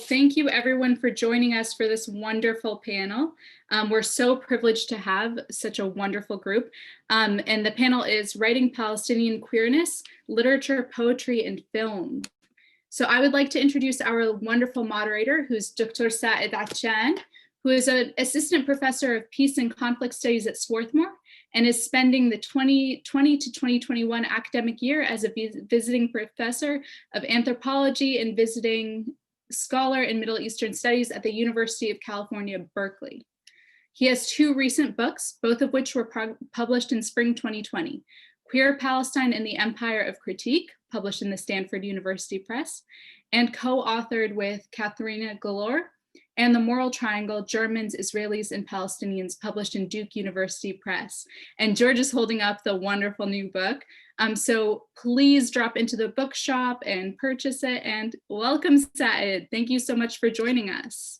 thank you everyone for joining us for this wonderful panel. We're so privileged to have such a wonderful group. And the panel is Writing Palestinian Queerness, Literature, Poetry, and Film. So I would like to introduce our wonderful moderator, who's Dr. Sa'ed Atshan, who is an assistant professor of peace and conflict studies at Swarthmore and is spending the 2020 to 2021 academic year as a visiting professor of anthropology and visiting scholar in Middle Eastern studies at the University of California, Berkeley. He has two recent books, both of which were published in spring 2020. Queer Palestine and the Empire of Critique, published in the Stanford University Press, and co-authored with Katharina Galor, and The Moral Triangle, Germans, Israelis, and Palestinians, published in Duke University Press. And George is holding up the wonderful new book. So please drop into the bookshop and purchase it. And welcome, Sa'ed. Thank you so much for joining us.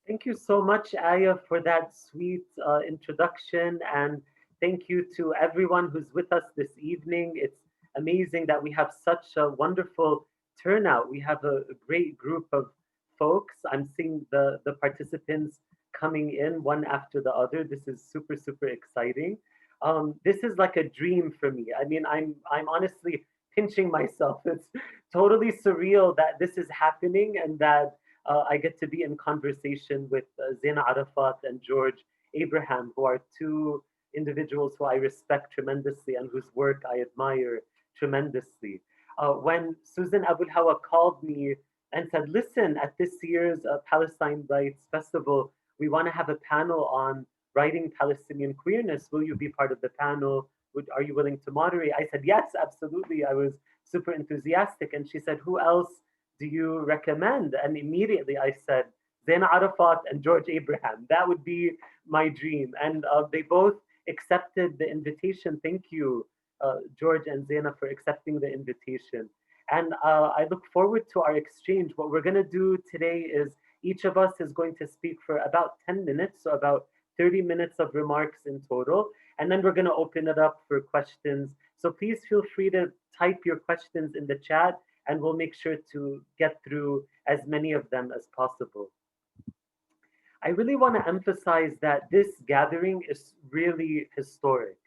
Thank you so much, Aya, for that sweet introduction. And thank you to everyone who's with us this evening. It's amazing that we have such a wonderful turnout. We have a great group of folks. I'm seeing the participants coming in one after the other. This is super, super exciting. This is like a dream for me. I mean, I'm honestly pinching myself. It's totally surreal that this is happening and that I get to be in conversation with Zaina Arafat and George Abraham, who are two individuals who I respect tremendously and whose work I admire tremendously. When Susan Abul Hawa called me and said, listen, at this year's Palestine Writes Festival, we want to have a panel on writing Palestinian queerness. Will you be part of the panel? Are you willing to moderate? I said, yes, absolutely. I was super enthusiastic. And she said, who else do you recommend? And immediately I said, Zaina Arafat and George Abraham. That would be my dream. And they both accepted the invitation. Thank you, George and Zaina, for accepting the invitation. And I look forward to our exchange. What we're going to do today is each of us is going to speak for about 10 minutes, so about 30 minutes of remarks in total. And then we're going to open it up for questions. So please feel free to type your questions in the chat, and we'll make sure to get through as many of them as possible. I really want to emphasize that this gathering is really historic.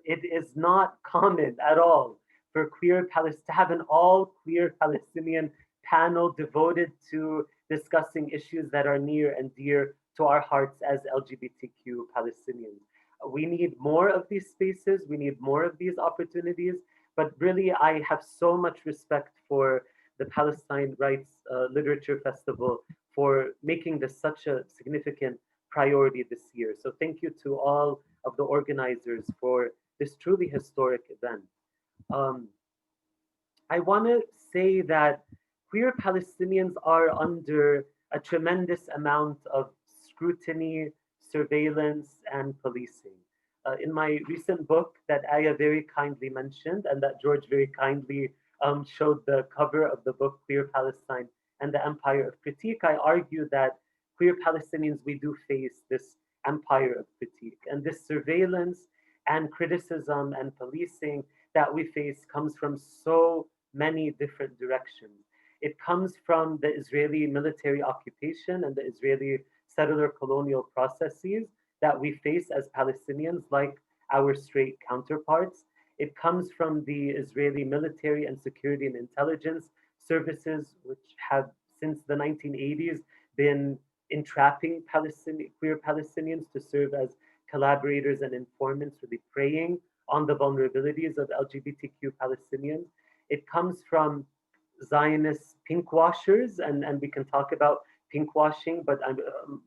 It is not common at all for to have an all-queer Palestinian panel devoted to discussing issues that are near and dear to our hearts as LGBTQ Palestinians. We need more of these spaces, we need more of these opportunities, but really I have so much respect for the Palestine Writes Literature Festival for making this such a significant priority this year. So thank you to all of the organizers for this truly historic event. I want to say that queer Palestinians are under a tremendous amount of scrutiny, surveillance, and policing. In my recent book that Aya very kindly mentioned and that George very kindly showed the cover of the book, Queer Palestine and the Empire of Critique, I argue that queer Palestinians, we do face this empire of critique. And this surveillance and criticism and policing that we face comes from so many different directions. It comes from the Israeli military occupation and the Israeli settler colonial processes that we face as Palestinians, like our straight counterparts. It comes from the Israeli military and security and intelligence services, which have since the 1980s been entrapping queer Palestinians to serve as collaborators and informants, really preying on the vulnerabilities of LGBTQ Palestinians. It comes from Zionist pinkwashers, and we can talk about pinkwashing, but I'm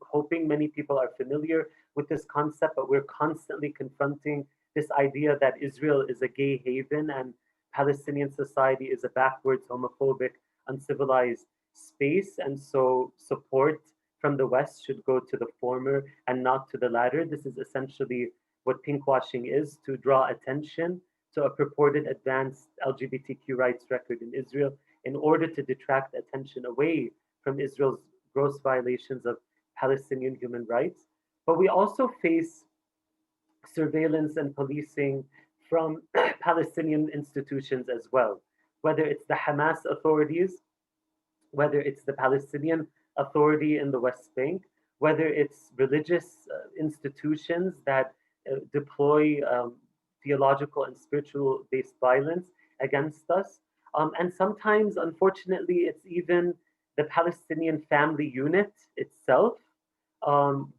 hoping many people are familiar with this concept, but we're constantly confronting this idea that Israel is a gay haven and Palestinian society is a backwards, homophobic, uncivilized space, and so support from the West should go to the former and not to the latter. This is essentially what pinkwashing is, to draw attention to a purported advanced LGBTQ rights record in Israel in order to detract attention away from Israel's gross violations of Palestinian human rights. But we also face surveillance and policing from Palestinian institutions as well, whether it's the Hamas authorities, whether it's the Palestinian Authority in the West Bank, whether it's religious institutions that deploy theological and spiritual based violence against us. And sometimes, unfortunately, it's even the Palestinian family unit itself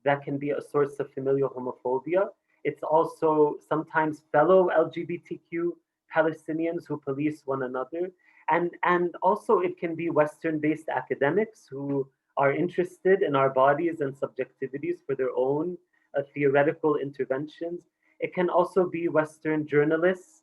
that can be a source of familial homophobia. It's also sometimes fellow LGBTQ Palestinians who police one another. And also, it can be Western based academics who are interested in our bodies and subjectivities for their own theoretical interventions. It can also be Western journalists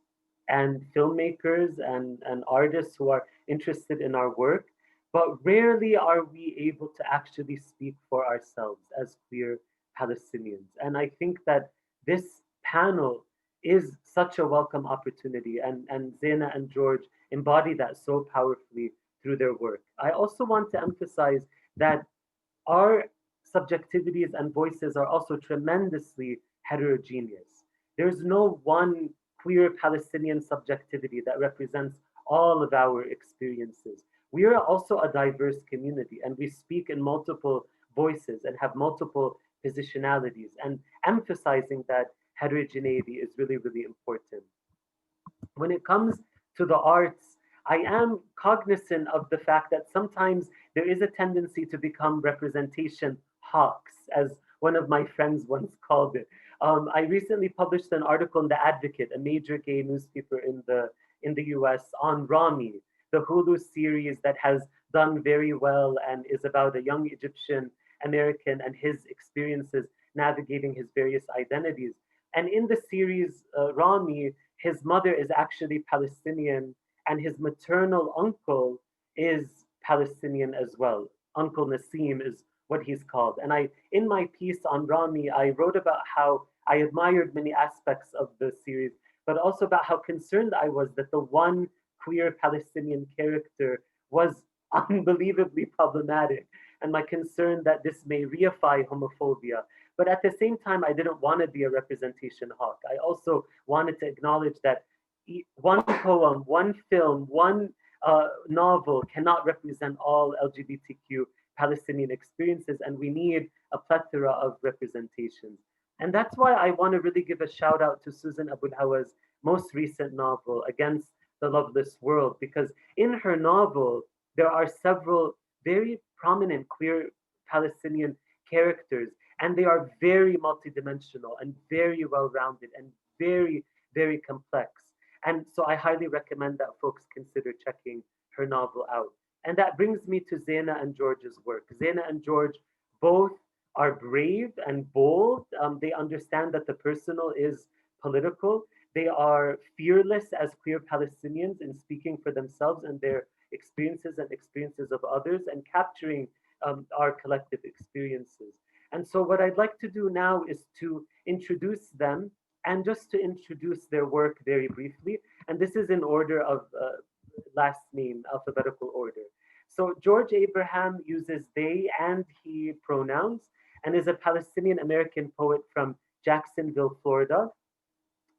and filmmakers and artists who are interested in our work. But rarely are we able to actually speak for ourselves as queer Palestinians. And I think that this panel is such a welcome opportunity, and Zaina and George embody that so powerfully through their work. I also want to emphasize that our subjectivities and voices are also tremendously heterogeneous. There's no one queer Palestinian subjectivity that represents all of our experiences. We are also a diverse community, and we speak in multiple voices and have multiple positionalities, and emphasizing that heterogeneity is really, really important. When it comes to the arts, I am cognizant of the fact that sometimes there is a tendency to become representation hawks, as one of my friends once called it. I recently published an article in The Advocate, a major gay newspaper in the US, on Rami, the Hulu series that has done very well and is about a young Egyptian American and his experiences navigating his various identities. And in the series, Rami, his mother is actually Palestinian, and his maternal uncle is Palestinian as well. Uncle Nassim is what he's called. And in my piece on Rami, I wrote about how I admired many aspects of the series, but also about how concerned I was that the one queer Palestinian character was unbelievably problematic, and my concern that this may reify homophobia. But at the same time, I didn't want to be a representation hawk. I also wanted to acknowledge that one poem, one film, one novel cannot represent all LGBTQ Palestinian experiences, and we need a plethora of representations. And that's why I want to really give a shout out to Susan Abu Hawa's most recent novel, Against the Loveless World, because in her novel, there are several very prominent queer Palestinian characters, and they are very multidimensional and very well rounded and very, very complex. And so I highly recommend that folks consider checking her novel out. And that brings me to Zaina and George's work. Zaina and George both are brave and bold. They understand that the personal is political. They are fearless as queer Palestinians in speaking for themselves and their experiences and experiences of others, and capturing our collective experiences. And so, what I'd like to do now is to introduce them and just to introduce their work very briefly. And this is in order of last name, alphabetical order. So, George Abraham uses they and he pronouns and is a Palestinian American poet from Jacksonville, Florida.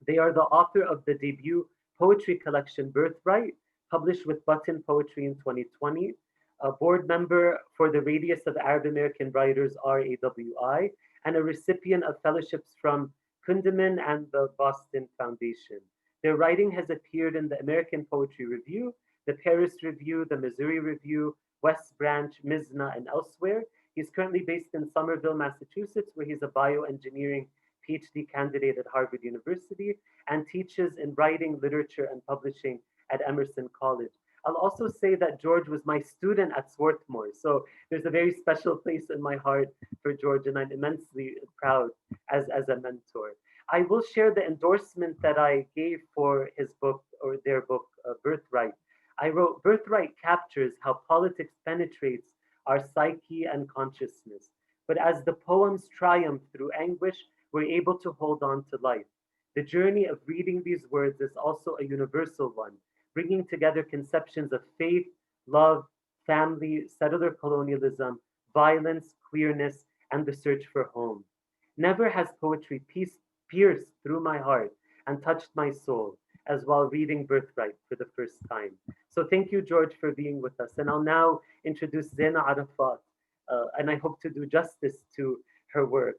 They are the author of the debut poetry collection Birthright, published with Button Poetry in 2020, a board member for the Radius of Arab American Writers, RAWI, and a recipient of fellowships from Kundiman and the Boston Foundation. Their writing has appeared in the American Poetry Review, the Paris Review, the Missouri Review, West Branch, Mizna, and elsewhere. He's currently based in Somerville, Massachusetts, where he's a bioengineering PhD candidate at Harvard University and teaches in writing, literature, and publishing at Emerson College. I'll also say that George was my student at Swarthmore, so there's a very special place in my heart for George, and I'm immensely proud as a mentor. I will share the endorsement that I gave for his book, or their book, Birthright. I wrote, Birthright captures how politics penetrates our psyche and consciousness. But as the poems triumph through anguish, we're able to hold on to life. The journey of reading these words is also a universal one, bringing together conceptions of faith, love, family, settler colonialism, violence, queerness, and the search for home. Never has poetry pierced through my heart and touched my soul as while reading Birthright for the first time. So thank you, George, for being with us. And I'll now introduce Zaina Arafat, and I hope to do justice to her work.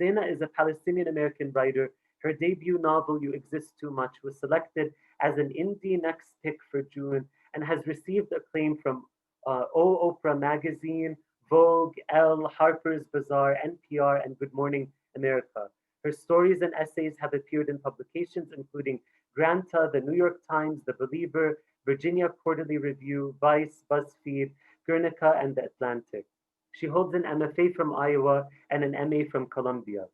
Zaina is a Palestinian American writer. Her debut novel, You Exist Too Much, was selected as an Indie Next Pick for June and has received acclaim from Oprah Magazine, Vogue, Elle, Harper's Bazaar, NPR, and Good Morning America. Her stories and essays have appeared in publications including Granta, The New York Times, The Believer, Virginia Quarterly Review, Vice, BuzzFeed, Guernica, and The Atlantic. She holds an MFA from Iowa and an MA from Columbia.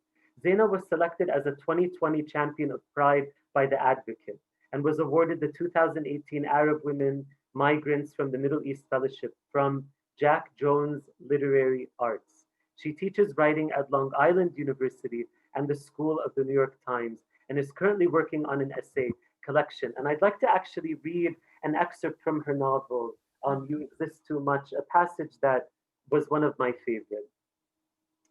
Zaina was selected as a 2020 Champion of Pride by The Advocate and was awarded the 2018 Arab Women Migrants from the Middle East Fellowship from Jack Jones Literary Arts. She teaches writing at Long Island University and the School of the New York Times and is currently working on an essay collection. And I'd like to actually read an excerpt from her novel, You Exist Too Much, a passage that was one of my favorites.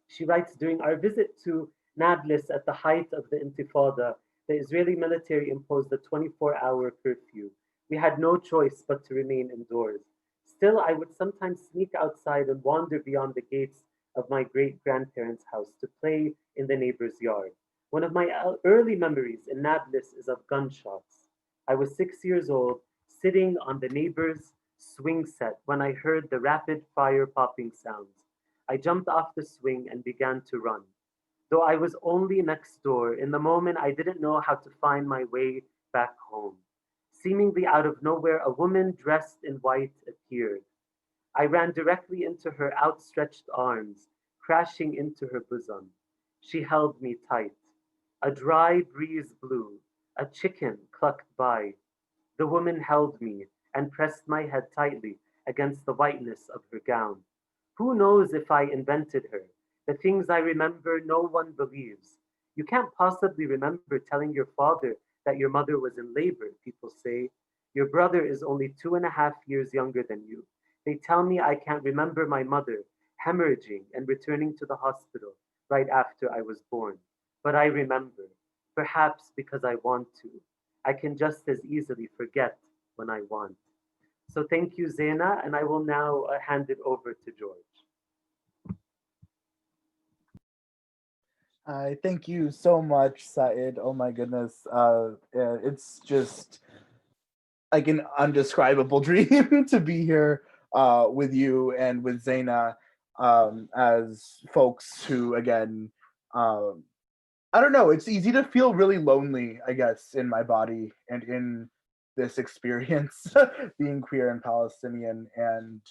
She writes, during our visit to Nablus at the height of the Intifada, the Israeli military imposed a 24-hour curfew. We had no choice but to remain indoors. Still, I would sometimes sneak outside and wander beyond the gates of my great-grandparents' house to play in the neighbor's yard. One of my early memories in Nablus is of gunshots. I was 6 years old, sitting on the neighbor's swing set when I heard the rapid fire popping sounds. I jumped off the swing and began to run. Though I was only next door, in the moment I didn't know how to find my way back home. Seemingly out of nowhere, a woman dressed in white appeared. I ran directly into her outstretched arms, crashing into her bosom. She held me tight. A dry breeze blew. A chicken clucked by. The woman held me and pressed my head tightly against the whiteness of her gown. Who knows if I invented her? The things I remember, no one believes. You can't possibly remember telling your father that your mother was in labor, people say. Your brother is only 2.5 years younger than you. They tell me I can't remember my mother hemorrhaging and returning to the hospital right after I was born. But I remember, perhaps because I want to. I can just as easily forget when I want. So thank you, Zaina, and I will now hand it over to George. Thank you so much, Sa'ed. Oh my goodness. It's just like an undescribable dream to be here with you and with Zaina as folks who, again, I don't know, it's easy to feel really lonely, I guess, in my body and in this experience being queer and Palestinian. And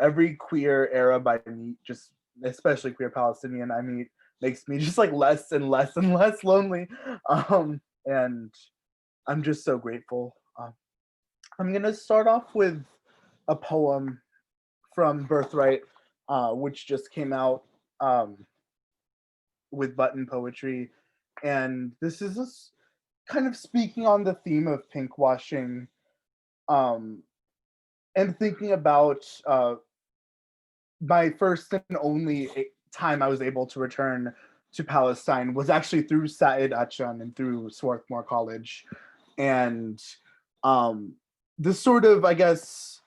every queer Arab I meet, just especially queer Palestinian I meet, makes me just like less and less and less lonely. And I'm just so grateful. I'm gonna start off with a poem from Birthright, which just came out with Button Poetry. And this is kind of speaking on the theme of pinkwashing, and thinking about my first and only time I was able to return to Palestine was actually through Sa'ed Atshan and through Swarthmore College. And this sort of, I guess,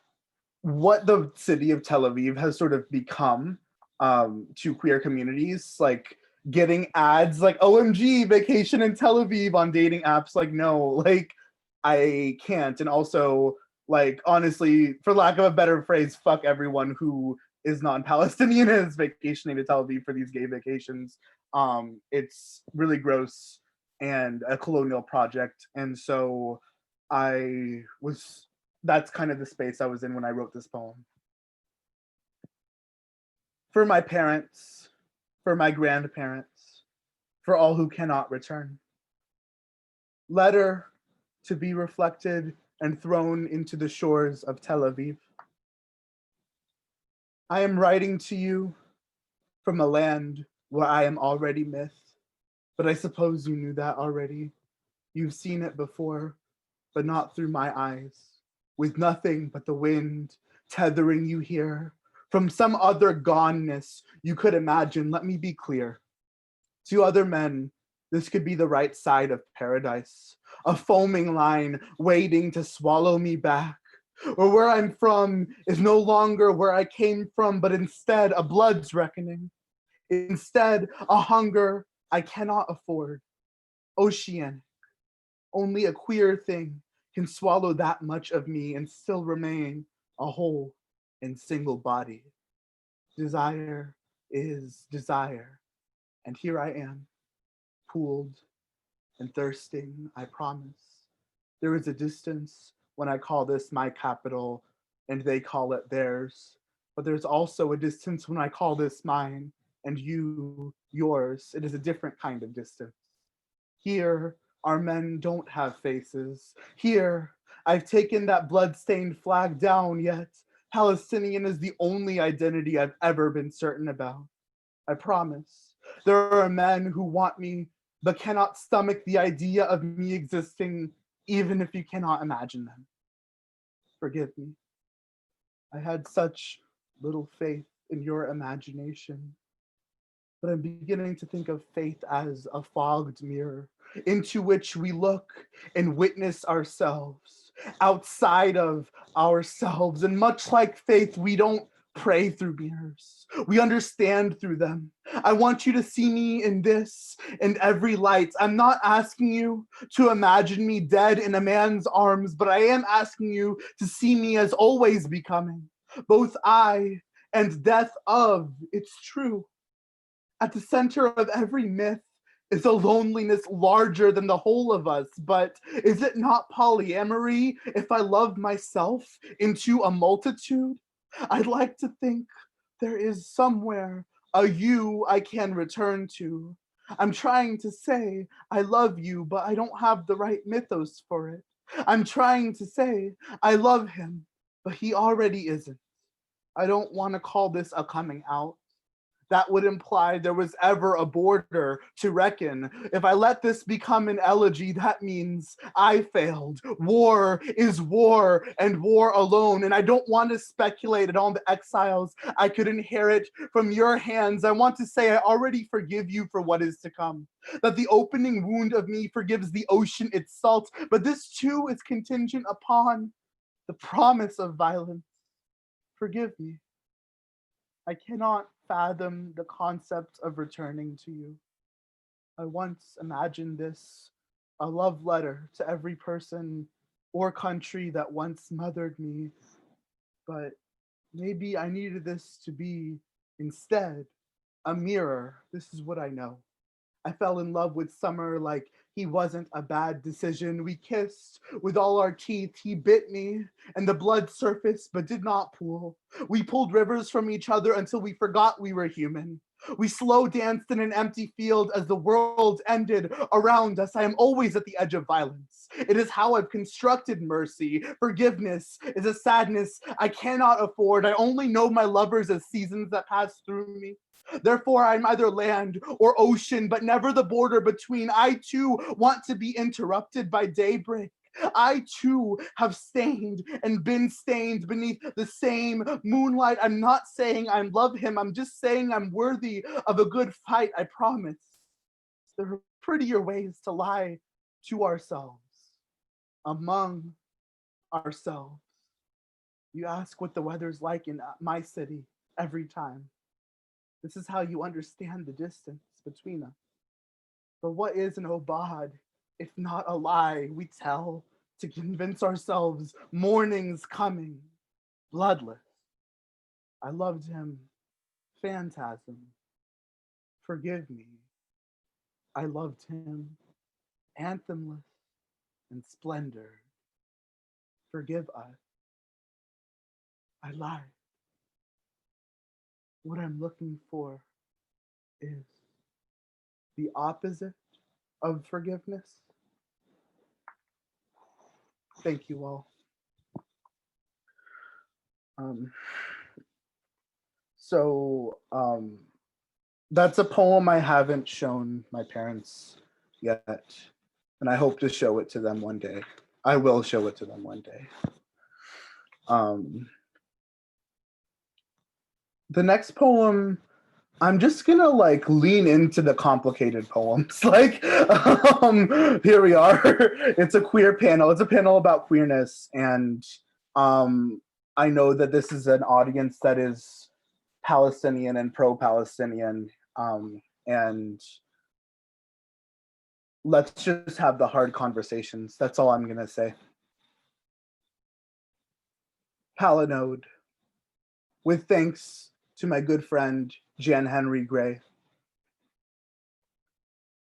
what the city of Tel Aviv has sort of become to queer communities, like getting ads like OMG vacation in Tel Aviv on dating apps. Like, no, like I can't. And also, like, honestly, for lack of a better phrase, fuck everyone who is non-Palestinian and is vacationing to Tel Aviv for these gay vacations. It's really gross and a colonial project. And so that's kind of the space I was in when I wrote this poem. For my parents, for my grandparents, for all who cannot return. Letter to be reflected and thrown into the shores of Tel Aviv. I am writing to you from a land where I am already myth, but I suppose you knew that already. You've seen it before, but not through my eyes, with nothing but the wind tethering you here from some other goneness you could imagine. Let me be clear. To other men, This could be the right side of paradise, a foaming line waiting to swallow me back. Or where I'm from is no longer where I came from, but instead a blood's reckoning. Instead, a hunger I cannot afford. Oceanic. Only a queer thing can swallow that much of me and still remain a whole and single body. Desire is desire. And here I am, pooled and thirsting, I promise. There is a distance when I call this my capital and they call it theirs. But there's also a distance when I call this mine and you yours. It is a different kind of distance. Here, our men don't have faces. Here, I've taken that blood-stained flag down, yet Palestinian is the only identity I've ever been certain about. I promise. There are men who want me, but cannot stomach the idea of me existing, even if you cannot imagine them. Forgive me. I had such little faith in your imagination, but I'm beginning to think of faith as a fogged mirror into which we look and witness ourselves outside of ourselves. And much like faith, we don't pray through mirrors. We understand through them. I want you to see me in this and every light. I'm not asking you to imagine me dead in a man's arms, but I am asking you to see me as always becoming, both I and death of. It's true. At the center of every myth is a loneliness larger than the whole of us, but is it not polyamory if I love myself into a multitude? I'd like to think there is somewhere a you I can return to. I'm trying to say I love you, but I don't have the right mythos for it. I'm trying to say I love him, but he already isn't. I don't want to call this a coming out. That would imply there was ever a border to reckon. If I let this become an elegy, that means I failed. War is war and war alone. And I don't want to speculate on the exiles I could inherit from your hands. I want to say I already forgive you for what is to come. That the opening wound of me forgives the ocean its salt. But this too is contingent upon the promise of violence. Forgive me. I cannot fathom the concept of returning to you. I once imagined this, a love letter to every person or country that once mothered me, but maybe I needed this to be instead a mirror. This is what I know. I fell in love with Summer like he wasn't a bad decision. We kissed with all our teeth. He bit me and the blood surfaced but did not pool. We pulled rivers from each other until we forgot we were human. We slow danced in an empty field as the world ended around us. I am always at the edge of violence. It is how I've constructed mercy. Forgiveness is a sadness I cannot afford. I only know my lovers as seasons that pass through me. Therefore, I'm either land or ocean, but never the border between. I too want to be interrupted by daybreak. I too have stained and been stained beneath the same moonlight. I'm not saying I love him. I'm just saying I'm worthy of a good fight, I promise. There are prettier ways to lie to ourselves, among ourselves. You ask what the weather's like in my city every time. This is how you understand the distance between us. But what is an obad if not a lie we tell to convince ourselves morning's coming, bloodless? I loved him, phantasm. Forgive me. I loved him, anthemless and splendor. Forgive us. I lied. What I'm looking for is the opposite of forgiveness. Thank you all. That's a poem I haven't shown my parents yet, and I hope to show it to them one day. I will show it to them one day. The next poem I'm just gonna like lean into the complicated poems. Like, here we are. It's a queer panel. It's a panel about queerness, and I know that this is an audience that is Palestinian and pro-Palestinian, and let's just have the hard conversations. That's all I'm gonna say. Palinode, with thanks to my good friend Jan Henry Gray.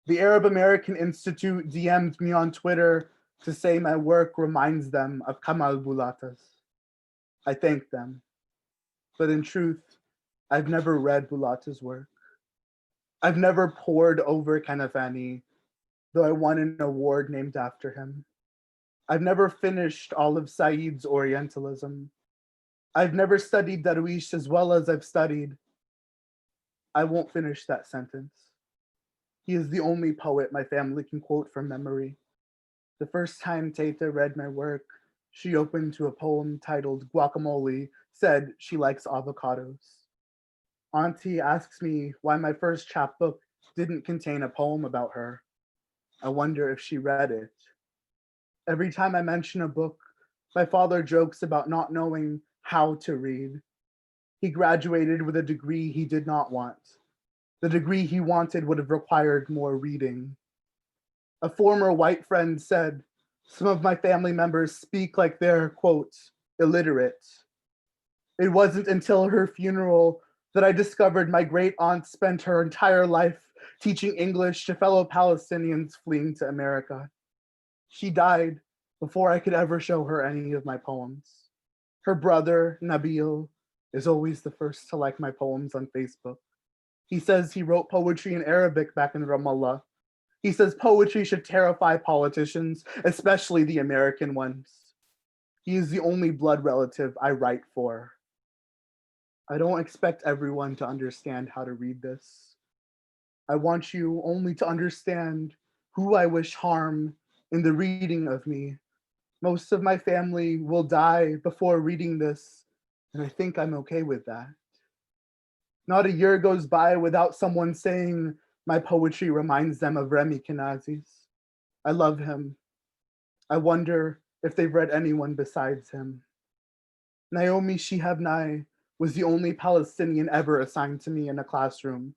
The Arab American Institute DM'd me on Twitter to say my work reminds them of Kamal Bulatas. I thank them, but in truth, I've never read Bulatas' work. I've never pored over Kanafani, though I won an award named after him. I've never finished all of Said's Orientalism. I've never studied Darwish as well as I've studied. I won't finish that sentence. He is the only poet my family can quote from memory. The first time Tata read my work, she opened to a poem titled Guacamole, said she likes avocados. Auntie asks me why my first chapbook didn't contain a poem about her. I wonder if she read it. Every time I mention a book, my father jokes about not knowing how to read. He graduated with a degree he did not want. The degree he wanted would have required more reading. A former white friend said, some of my family members speak like they're, quote, illiterate. It wasn't until her funeral that I discovered my great aunt spent her entire life teaching English to fellow Palestinians fleeing to America. She died before I could ever show her any of my poems. Her brother, Nabil, is always the first to like my poems on Facebook. He says he wrote poetry in Arabic back in Ramallah. He says poetry should terrify politicians, especially the American ones. He is the only blood relative I write for. I don't expect everyone to understand how to read this. I want you only to understand who I wish harm in the reading of me. Most of my family will die before reading this, and I think I'm okay with that. Not a year goes by without someone saying my poetry reminds them of Remy Kenazis. I love him. I wonder if they've read anyone besides him. Naomi Shihabnai was the only Palestinian ever assigned to me in a classroom.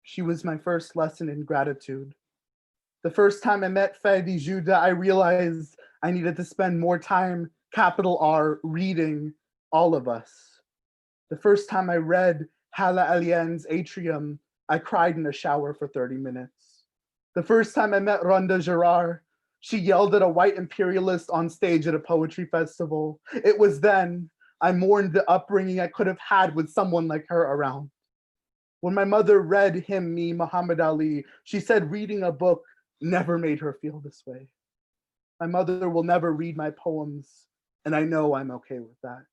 She was my first lesson in gratitude. The first time I met Fadi Juda, I realized I needed to spend more time, capital R, reading All of Us. The first time I read Hala Alien's Atrium, I cried in the shower for 30 minutes. The first time I met Rhonda Gerard, she yelled at a white imperialist on stage at a poetry festival. It was then I mourned the upbringing I could have had with someone like her around. When my mother read Him, Me, Muhammad Ali, she said reading a book never made her feel this way. My mother will never read my poems, and I know I'm okay with that.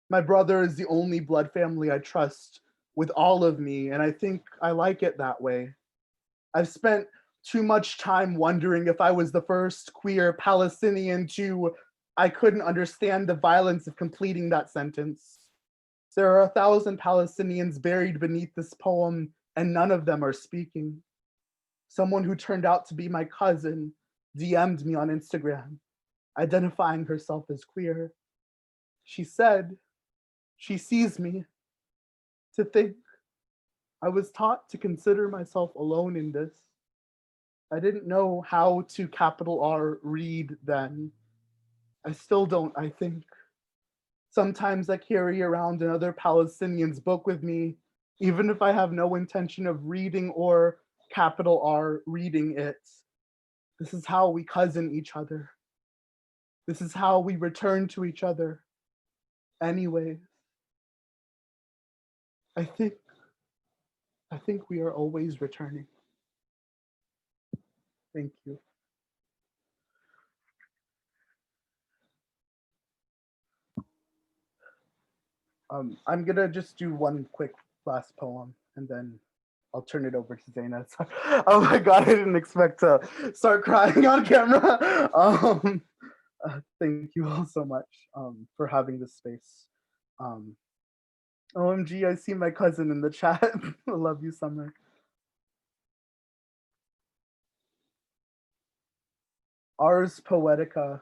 My brother is the only blood family I trust with all of me, and I think I like it that way. I've spent too much time wondering if I was the first queer Palestinian to, I couldn't understand the violence of completing that sentence. There are 1,000 Palestinians buried beneath this poem, and none of them are speaking. Someone who turned out to be my cousin DM'd me on Instagram, identifying herself as queer. She said, she sees me. To think, I was taught to consider myself alone in this. I didn't know how to capital R read then. I still don't, I think. Sometimes I carry around another Palestinian's book with me, even if I have no intention of reading or capital R reading it. This is how we cousin each other. This is how we return to each other. Anyways, I think we are always returning. Thank you. I'm gonna just do one quick last poem and then I'll turn it over to Zaina. Oh my God, I didn't expect to start crying on camera. Thank you all so much for having this space. OMG, I see my cousin in the chat. I love you, Summer. Ars Poetica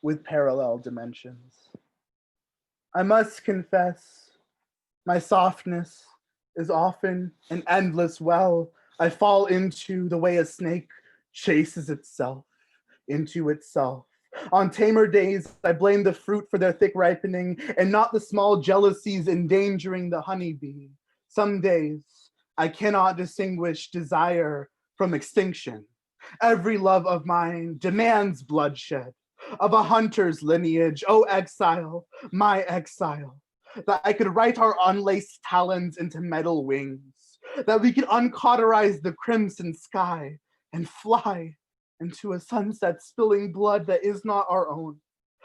with parallel dimensions. I must confess, my softness is often an endless well I fall into the way a snake chases itself into itself. On tamer days, I blame the fruit for their thick ripening and not the small jealousies endangering the honeybee. Some days, I cannot distinguish desire from extinction. Every love of mine demands bloodshed. Of a hunter's lineage, oh exile, my exile, that I could write our unlaced talons into metal wings, that we could uncauterize the crimson sky and fly into a sunset spilling blood that is not our own,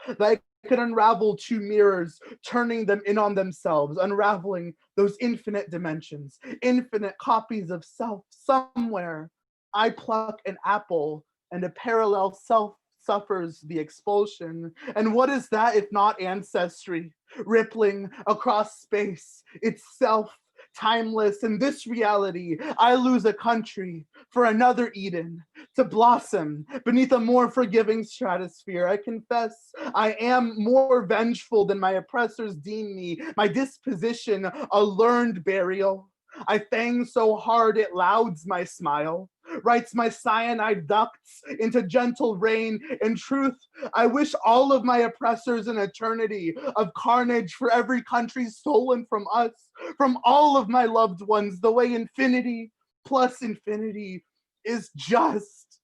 that I could unravel two mirrors, turning them in on themselves, unraveling those infinite dimensions, infinite copies of self. Somewhere I pluck an apple and a parallel self suffers the expulsion. And what is that if not ancestry, rippling across space, itself timeless? In this reality, I lose a country for another Eden to blossom beneath a more forgiving stratosphere. I confess I am more vengeful than my oppressors deem me, my disposition a learned burial. I fang so hard it louds my smile, writes my cyanide ducts into gentle rain. In truth, I wish all of my oppressors an eternity of carnage for every country stolen from us, from all of my loved ones, the way infinity plus infinity is just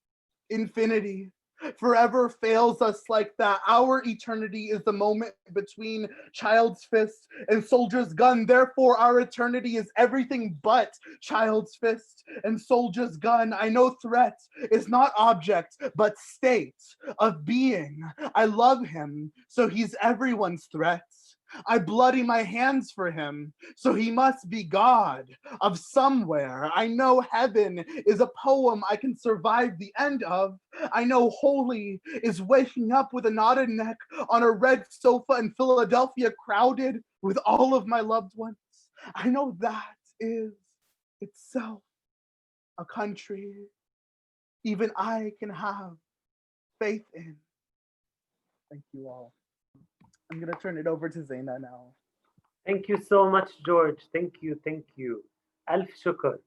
infinity. Forever fails us like that. Our eternity is the moment between child's fist and soldier's gun. Therefore, our eternity is everything but child's fist and soldier's gun. I know threat is not object, but state of being. I love him, so he's everyone's threat. I bloody my hands for him, so he must be God of somewhere. I know heaven is a poem I can survive the end of. I know holy is waking up with a knotted neck on a red sofa in Philadelphia, crowded with all of my loved ones. I know that is itself a country even I can have faith in. Thank you all. I'm going to turn it over to Zaina now. Thank you so much, George. Thank you, thank you. Alf shukr.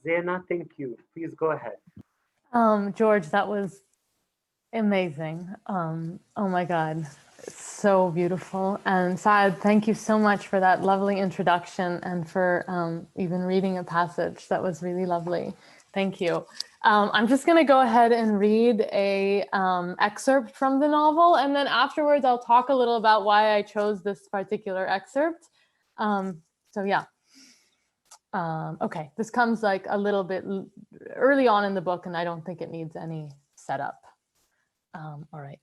Zaina, thank you. Please go ahead. George, that was amazing. Oh my God, it's so beautiful. And Sa'ed, thank you so much for that lovely introduction and for even reading a passage. That was really lovely. Thank you. I'm just gonna go ahead and read a excerpt from the novel, and then afterwards I'll talk a little about why I chose this particular excerpt. So yeah. Okay, this comes like a little bit early on in the book, and I don't think it needs any setup. All right.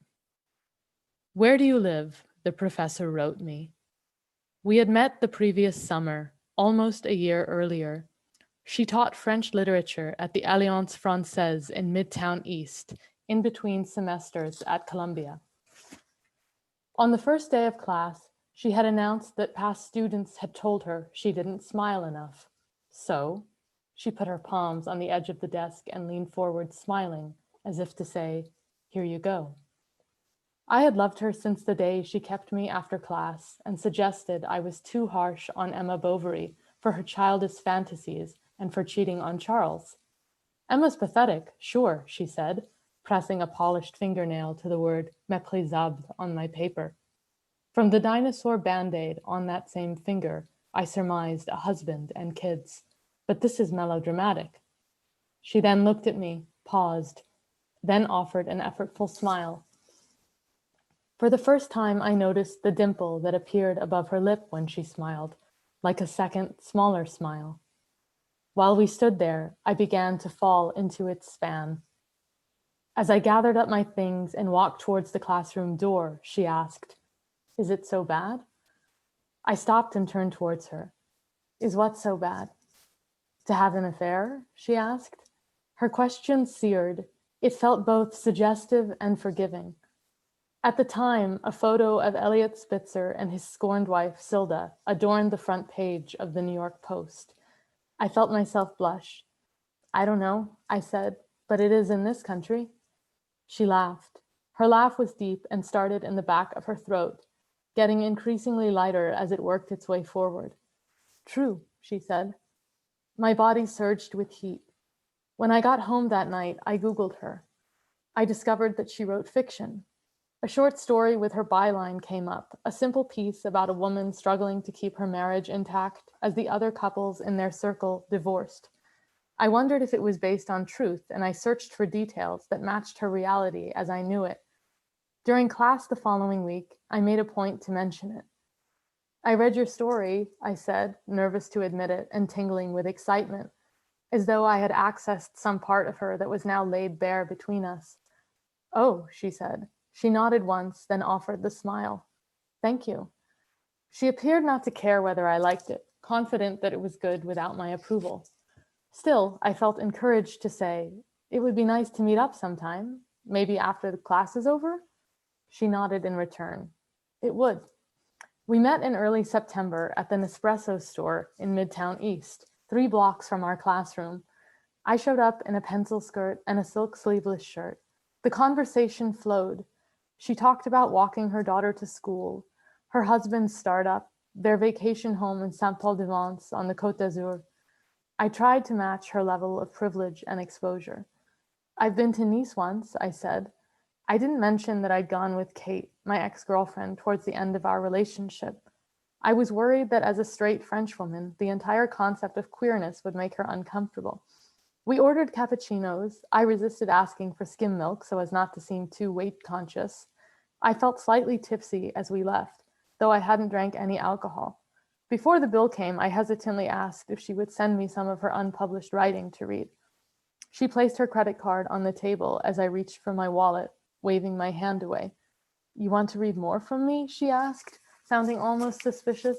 Where do you live? The professor wrote me. We had met the previous summer, almost a year earlier. She taught French literature at the Alliance Française in Midtown East, in between semesters at Columbia. On the first day of class, she had announced that past students had told her she didn't smile enough. So she put her palms on the edge of the desk and leaned forward, smiling, as if to say, "Here you go." I had loved her since the day she kept me after class and suggested I was too harsh on Emma Bovary for her childish fantasies and for cheating on Charles. Emma's pathetic, sure, she said, pressing a polished fingernail to the word méprisable on my paper. From the dinosaur band-aid on that same finger, I surmised a husband and kids. But this is melodramatic. She then looked at me, paused, then offered an effortful smile. For the first time, I noticed the dimple that appeared above her lip when she smiled, like a second, smaller smile. While we stood there, I began to fall into its span. As I gathered up my things and walked towards the classroom door, she asked, "Is it so bad?" I stopped and turned towards her. "Is what so bad?" "To have an affair?" she asked. Her question seared. It felt both suggestive and forgiving. At the time, a photo of Elliot Spitzer and his scorned wife, Silda, adorned the front page of the New York Post. I felt myself blush. I don't know, I said, but it is in this country. She laughed. Her laugh was deep and started in the back of her throat, getting increasingly lighter as it worked its way forward. True, she said. My body surged with heat. When I got home that night, I Googled her. I discovered that she wrote fiction. A short story with her byline came up, a simple piece about a woman struggling to keep her marriage intact as the other couples in their circle divorced. I wondered if it was based on truth, and I searched for details that matched her reality as I knew it. During class the following week, I made a point to mention it. I read your story, I said, nervous to admit it and tingling with excitement, as though I had accessed some part of her that was now laid bare between us. Oh, she said. She nodded once, then offered the smile. Thank you. She appeared not to care whether I liked it, confident that it was good without my approval. Still, I felt encouraged to say, it would be nice to meet up sometime, maybe after the class is over? She nodded in return. It would. We met in early September at the Nespresso store in Midtown East, 3 blocks from our classroom. I showed up in a pencil skirt and a silk sleeveless shirt. The conversation flowed. She talked about walking her daughter to school, her husband's startup, their vacation home in Saint-Paul-de-Vence on the Côte d'Azur. I tried to match her level of privilege and exposure. I've been to Nice once, I said. I didn't mention that I'd gone with Kate, my ex-girlfriend, towards the end of our relationship. I was worried that as a straight French woman, the entire concept of queerness would make her uncomfortable. We ordered cappuccinos. I resisted asking for skim milk so as not to seem too weight conscious. I felt slightly tipsy as we left, though I hadn't drank any alcohol. Before the bill came, I hesitantly asked if she would send me some of her unpublished writing to read. She placed her credit card on the table as I reached for my wallet, waving my hand away. You want to read more from me? She asked, sounding almost suspicious.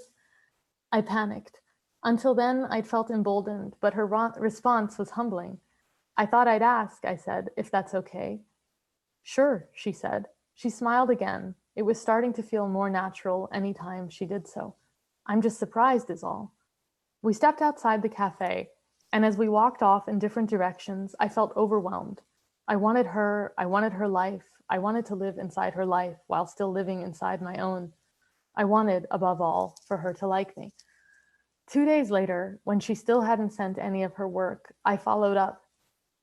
I panicked. Until then, I'd felt emboldened, but her response was humbling. I thought I'd ask, I said, if that's okay. Sure, she said. She smiled again. It was starting to feel more natural any time she did so. I'm just surprised is all. We stepped outside the cafe, and as we walked off in different directions, I felt overwhelmed. I wanted her life. I wanted to live inside her life while still living inside my own. I wanted, above all, for her to like me. 2 days later, when she still hadn't sent any of her work, I followed up.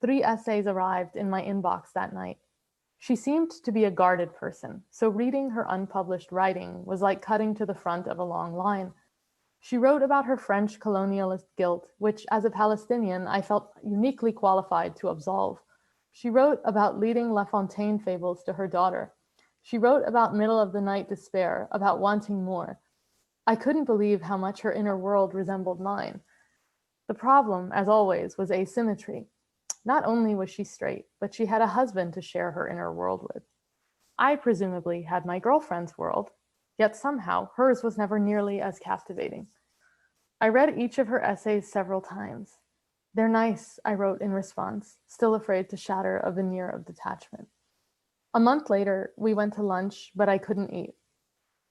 3 essays arrived in my inbox that night. She seemed to be a guarded person, so reading her unpublished writing was like cutting to the front of a long line. She wrote about her French colonialist guilt, which, as a Palestinian, I felt uniquely qualified to absolve. She wrote about leading La Fontaine fables to her daughter. She wrote about middle-of-the-night despair, about wanting more. I couldn't believe how much her inner world resembled mine. The problem, as always, was asymmetry. Not only was she straight, but she had a husband to share her inner world with. I presumably had my girlfriend's world, yet somehow hers was never nearly as captivating. I read each of her essays several times. They're nice, I wrote in response, still afraid to shatter a veneer of detachment. A month later, we went to lunch, but I couldn't eat.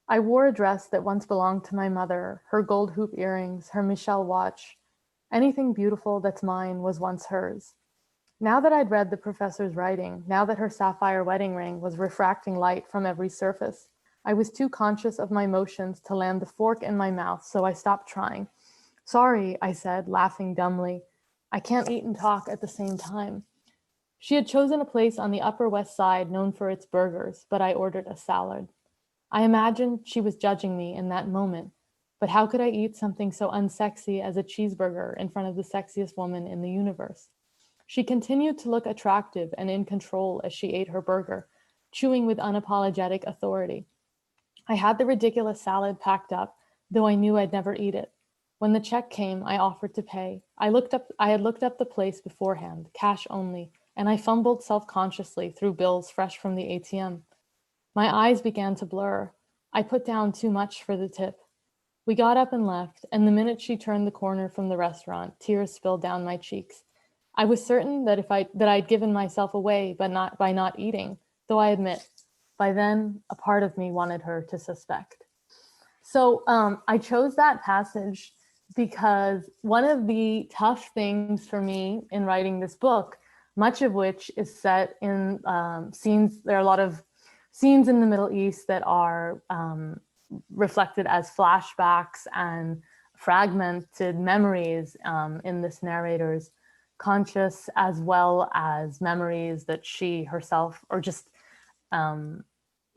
I wore a dress that once belonged to my mother, her gold hoop earrings, her Michel watch. Anything beautiful that's mine was once hers. Now that I'd read the professor's writing, now that her sapphire wedding ring was refracting light from every surface, I was too conscious of my motions to land the fork in my mouth, so I stopped trying. Sorry, I said, laughing dumbly. I can't eat and talk at the same time. She had chosen a place on the Upper West Side known for its burgers, but I ordered a salad. I imagined she was judging me in that moment, but how could I eat something so unsexy as a cheeseburger in front of the sexiest woman in the universe? She continued to look attractive and in control as she ate her burger, chewing with unapologetic authority. I had the ridiculous salad packed up, though I knew I'd never eat it. When the check came, I offered to pay. I had looked up the place beforehand, cash only, and I fumbled self-consciously through bills fresh from the ATM. My eyes began to blur. I put down too much for the tip. We got up and left, and the minute she turned the corner from the restaurant, tears spilled down my cheeks. I was certain that I'd given myself away, but not by not eating, though I admit, By then, a part of me wanted her to suspect. So I chose that passage because one of the tough things for me in writing this book, much of which is set in scenes, there are a lot of scenes in the Middle East that are reflected as flashbacks and fragmented memories in this narrator's conscious, as well as memories that she herself, or just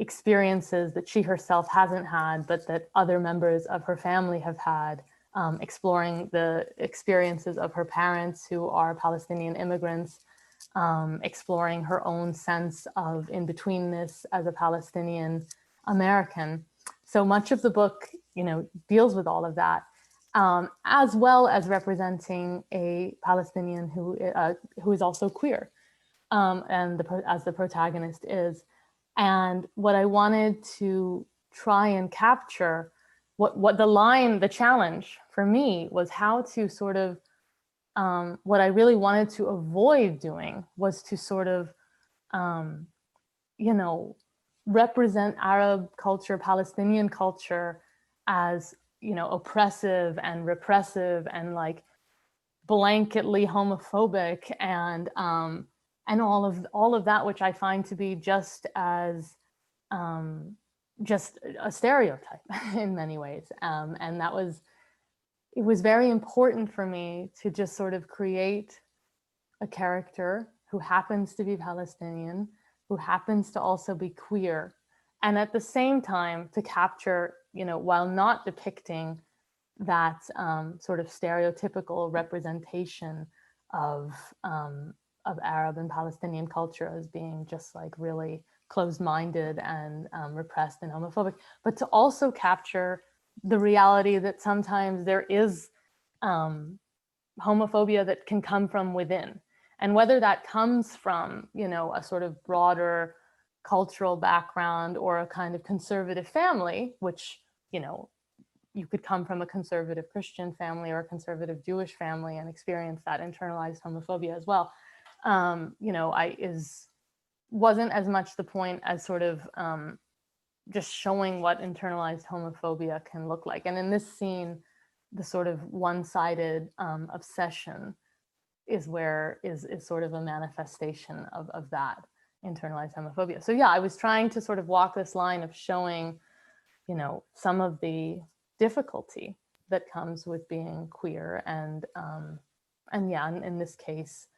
experiences that she herself hasn't had, but that other members of her family have had, exploring the experiences of her parents who are Palestinian immigrants, exploring her own sense of in-betweenness as a Palestinian American. So much of the book, deals with all of that, as well as representing a Palestinian who is also queer, and as the protagonist is. And what I wanted to try and capture, the challenge for me was how to sort of, what I really wanted to avoid doing was to sort of, represent Arab culture, Palestinian culture as, oppressive and repressive and like blanketly homophobic and all of that, which I find to be just as just a stereotype in many ways. And it was very important for me to just sort of create a character who happens to be Palestinian, who happens to also be queer, and at the same time to capture, while not depicting that sort of stereotypical representation of Arab and Palestinian culture as being just like really closed-minded and repressed and homophobic, but to also capture the reality that sometimes there is homophobia that can come from within. And whether that comes from, a sort of broader cultural background or a kind of conservative family, which, you could come from a conservative Christian family or a conservative Jewish family and experience that internalized homophobia as well. Wasn't as much the point as sort of just showing what internalized homophobia can look like. And in this scene, the sort of one-sided obsession is sort of a manifestation of that internalized homophobia. So yeah, I was trying to sort of walk this line of showing, some of the difficulty that comes with being queer and yeah, in this case,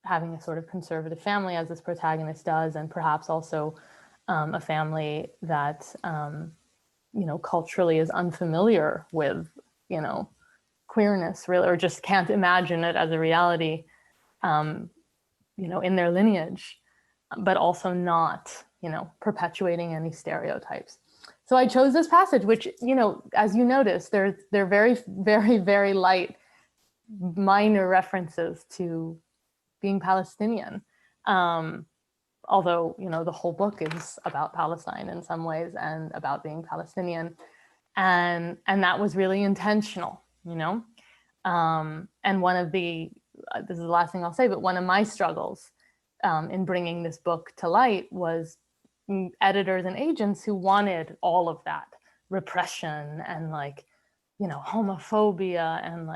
having a sort of conservative family as this protagonist does, and perhaps also a family that, culturally is unfamiliar with, queerness, really, or just can't imagine it as a reality, in their lineage, but also not, perpetuating any stereotypes. So I chose this passage, which, as you notice, they're very, very, very light, minor references to being Palestinian. Although, the whole book is about Palestine in some ways and about being Palestinian. And that was really intentional, and one of the, this is the last thing I'll say, but one of my struggles in bringing this book to light was editors and agents who wanted all of that repression and homophobia and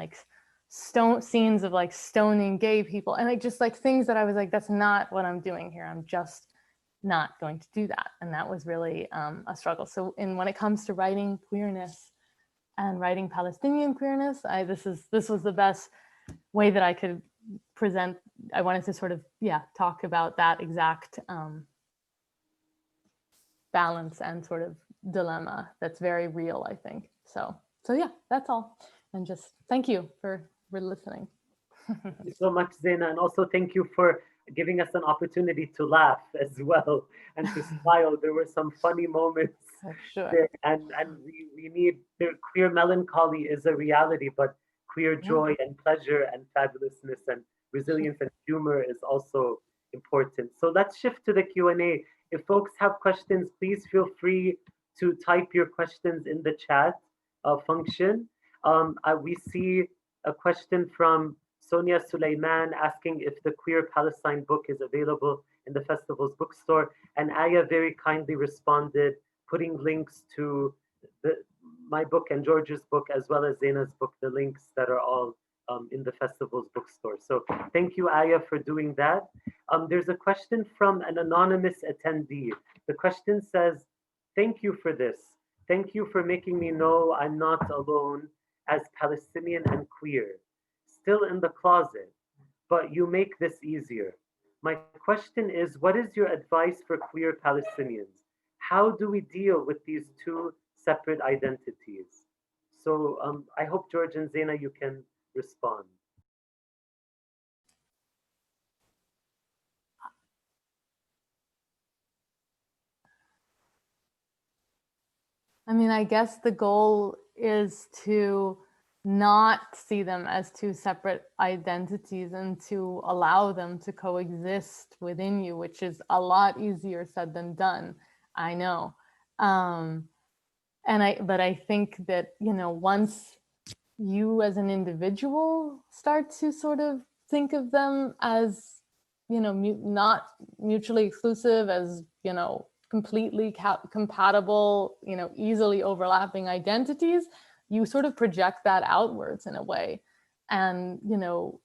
scenes of stoning gay people, and just things that I was like, that's not what I'm doing here. I'm just not going to do that. And that was really a struggle. So when it comes to writing queerness and writing Palestinian queerness, this was the best way that I could present. I wanted to sort of, talk about that exact balance and sort of dilemma that's very real, I think. So yeah, that's all. And just thank you for listening. Thank you so much, Zaina, and also thank you for giving us an opportunity to laugh as well and to smile. There were some funny moments. Sure. There, and we need, the queer melancholy is a reality, but queer joy and pleasure and fabulousness and resilience and humor is also important. So let's shift to the Q&A. If folks have questions, please feel free to type your questions in the chat function. We see a question from Sonia Suleiman asking if the Queer Palestine book is available in the festival's bookstore. And Aya very kindly responded, putting links to my book and George's book, as well as Zaina's book, the links that are all in the festival's bookstore. So thank you, Aya, for doing that. There's a question from an anonymous attendee. The question says, thank you for this. Thank you for making me know I'm not alone as Palestinian and queer, still in the closet, but you make this easier. My question is, what is your advice for queer Palestinians? How do we deal with these two separate identities? So I hope George and Zaina, you can respond. I mean, I guess the goal is to not see them as two separate identities and to allow them to coexist within you, which is a lot easier said than done, I know. But I think that, you know, once you as an individual start to sort of think of them as, you know, not mutually exclusive, as, you know, completely compatible, you know, easily overlapping identities, you sort of project that outwards in a way. And, you know,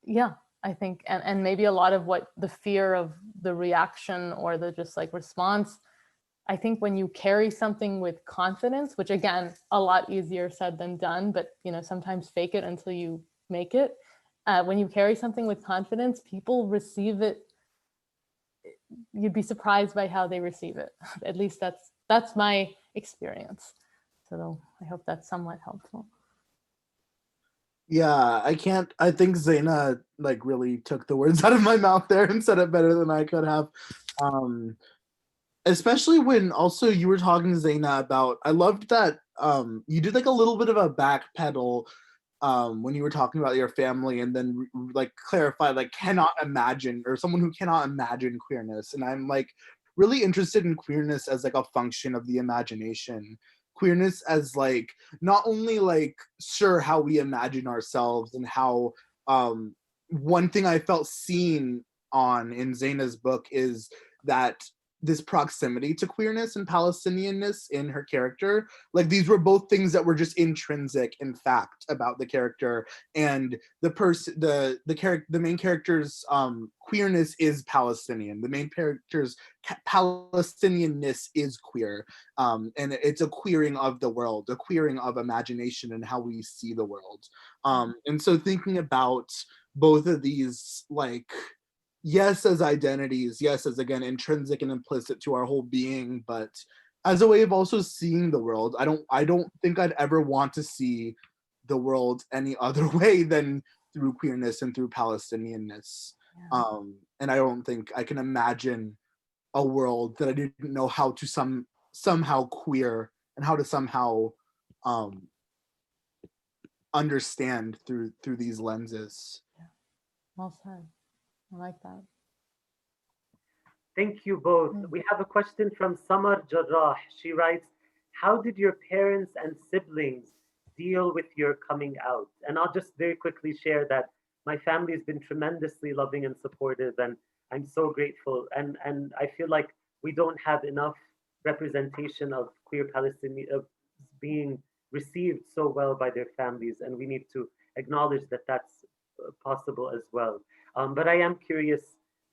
yeah, I think, and maybe a lot of what the fear of the reaction or the just like response, I think when you carry something with confidence, which again, a lot easier said than done, but, you know, sometimes fake it until you make it. When you carry something with confidence, people receive it. You'd be surprised by how they receive it. At least that's my experience. So I hope that's somewhat helpful. Yeah, I think Zaina like really took the words out of my mouth there and said it better than I could have. Especially when also you were talking, Zaina, about, I loved that you did like a little bit of a backpedal when you were talking about your family, and then like clarify like cannot imagine, or someone who cannot imagine queerness. And I'm like really interested in queerness as like a function of the imagination. Queerness as like not only like sure how we imagine ourselves, and how one thing I felt seen on in Zaina's book is that this proximity to queerness and Palestinianness in her character, like these were both things that were just intrinsic in fact about the character, and the main character's queerness is Palestinian, the main character's Palestinianness is queer, and it's a queering of the world, a queering of imagination and how we see the world. And so thinking about both of these, like, yes, as identities, yes, as again intrinsic and implicit to our whole being, but as a way of also seeing the world. I don't think I'd ever want to see the world any other way than through queerness and through Palestinianness. Yeah. And I don't think I can imagine a world that I didn't know how to somehow queer and how to somehow understand through these lenses. Yeah. Well said. I like that. Thank you both. We have a question from Samar Jarrah. She writes, how did your parents and siblings deal with your coming out? And I'll just very quickly share that my family has been tremendously loving and supportive, and I'm so grateful. And I feel like we don't have enough representation of queer Palestinians being received so well by their families, and we need to acknowledge that that's possible as well. But I am curious,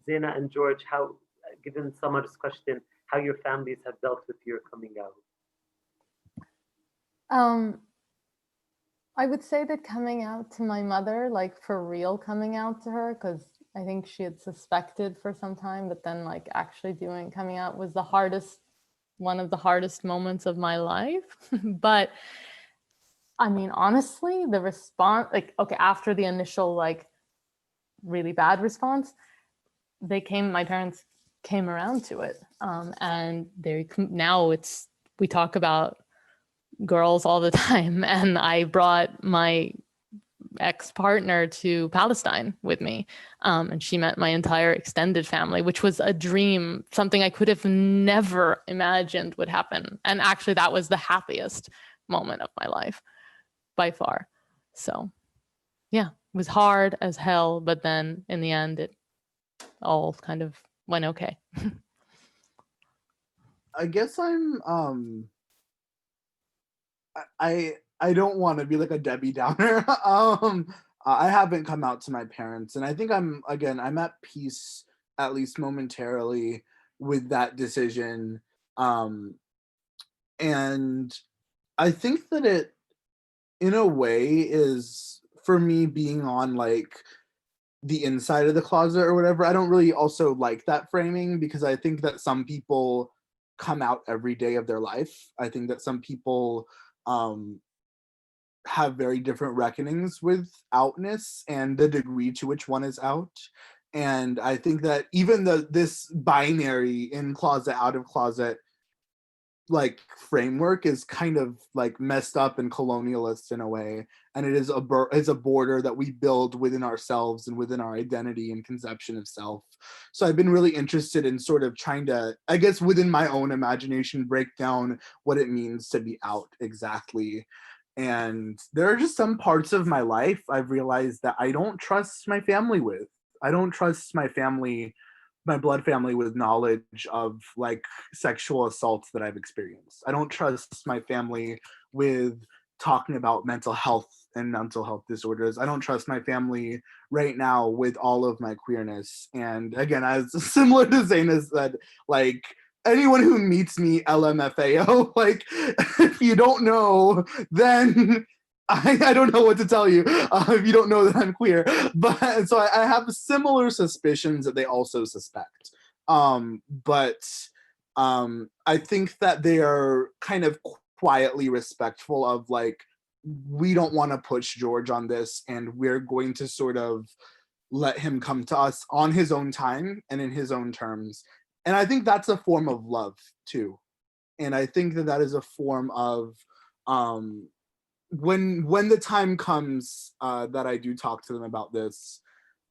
Zaina and George, how, given Samar's question, how your families have dealt with your coming out. I would say that coming out to my mother, like for real coming out to her, because I think she had suspected for some time, but then like actually coming out was one of the hardest moments of my life. But I mean, honestly, the response, like, okay, after the initial like really bad response, my parents came around to it. And we talk about girls all the time. And I brought my ex-partner to Palestine with me. And she met my entire extended family, which was a dream, something I could have never imagined would happen. And actually that was the happiest moment of my life by far. So yeah, it was hard as hell, but then in the end, all kind of went okay. I guess I don't want to be like a Debbie Downer. I haven't come out to my parents, and I think I'm at peace, at least momentarily, with that decision. And I think that it, in a way, is for me being on like the inside of the closet or whatever. I don't really also like that framing, because I think that some people come out every day of their life. I think that some people have very different reckonings with outness and the degree to which one is out. And I think that even this binary in closet, out of closet, like framework is kind of like messed up and colonialist in a way, and it is a border that we build within ourselves and within our identity and conception of self. So I've been really interested in sort of trying to, I guess, within my own imagination, break down what it means to be out exactly. And there are just some parts of my life I've realized that I don't trust my family with. I don't trust my blood family with knowledge of like sexual assaults that I've experienced. I don't trust my family with talking about mental health and mental health disorders. I don't trust my family right now with all of my queerness. And again, as similar to Zaina said, like anyone who meets me LMFAO, like if you don't know, then I don't know what to tell you if you don't know that I'm queer. But so I have similar suspicions that they also suspect. But I think that they are kind of quietly respectful of like, we don't want to push George on this, and we're going to sort of let him come to us on his own time and in his own terms. And I think that's a form of love too. And I think that that is a form of when the time comes that I do talk to them about this,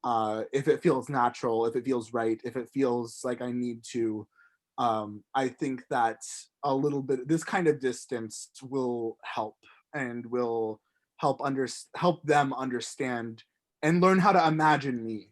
if it feels natural, if it feels right, if it feels like I need to, I think that a little bit, this kind of distance will help, and will help them understand and learn how to imagine me.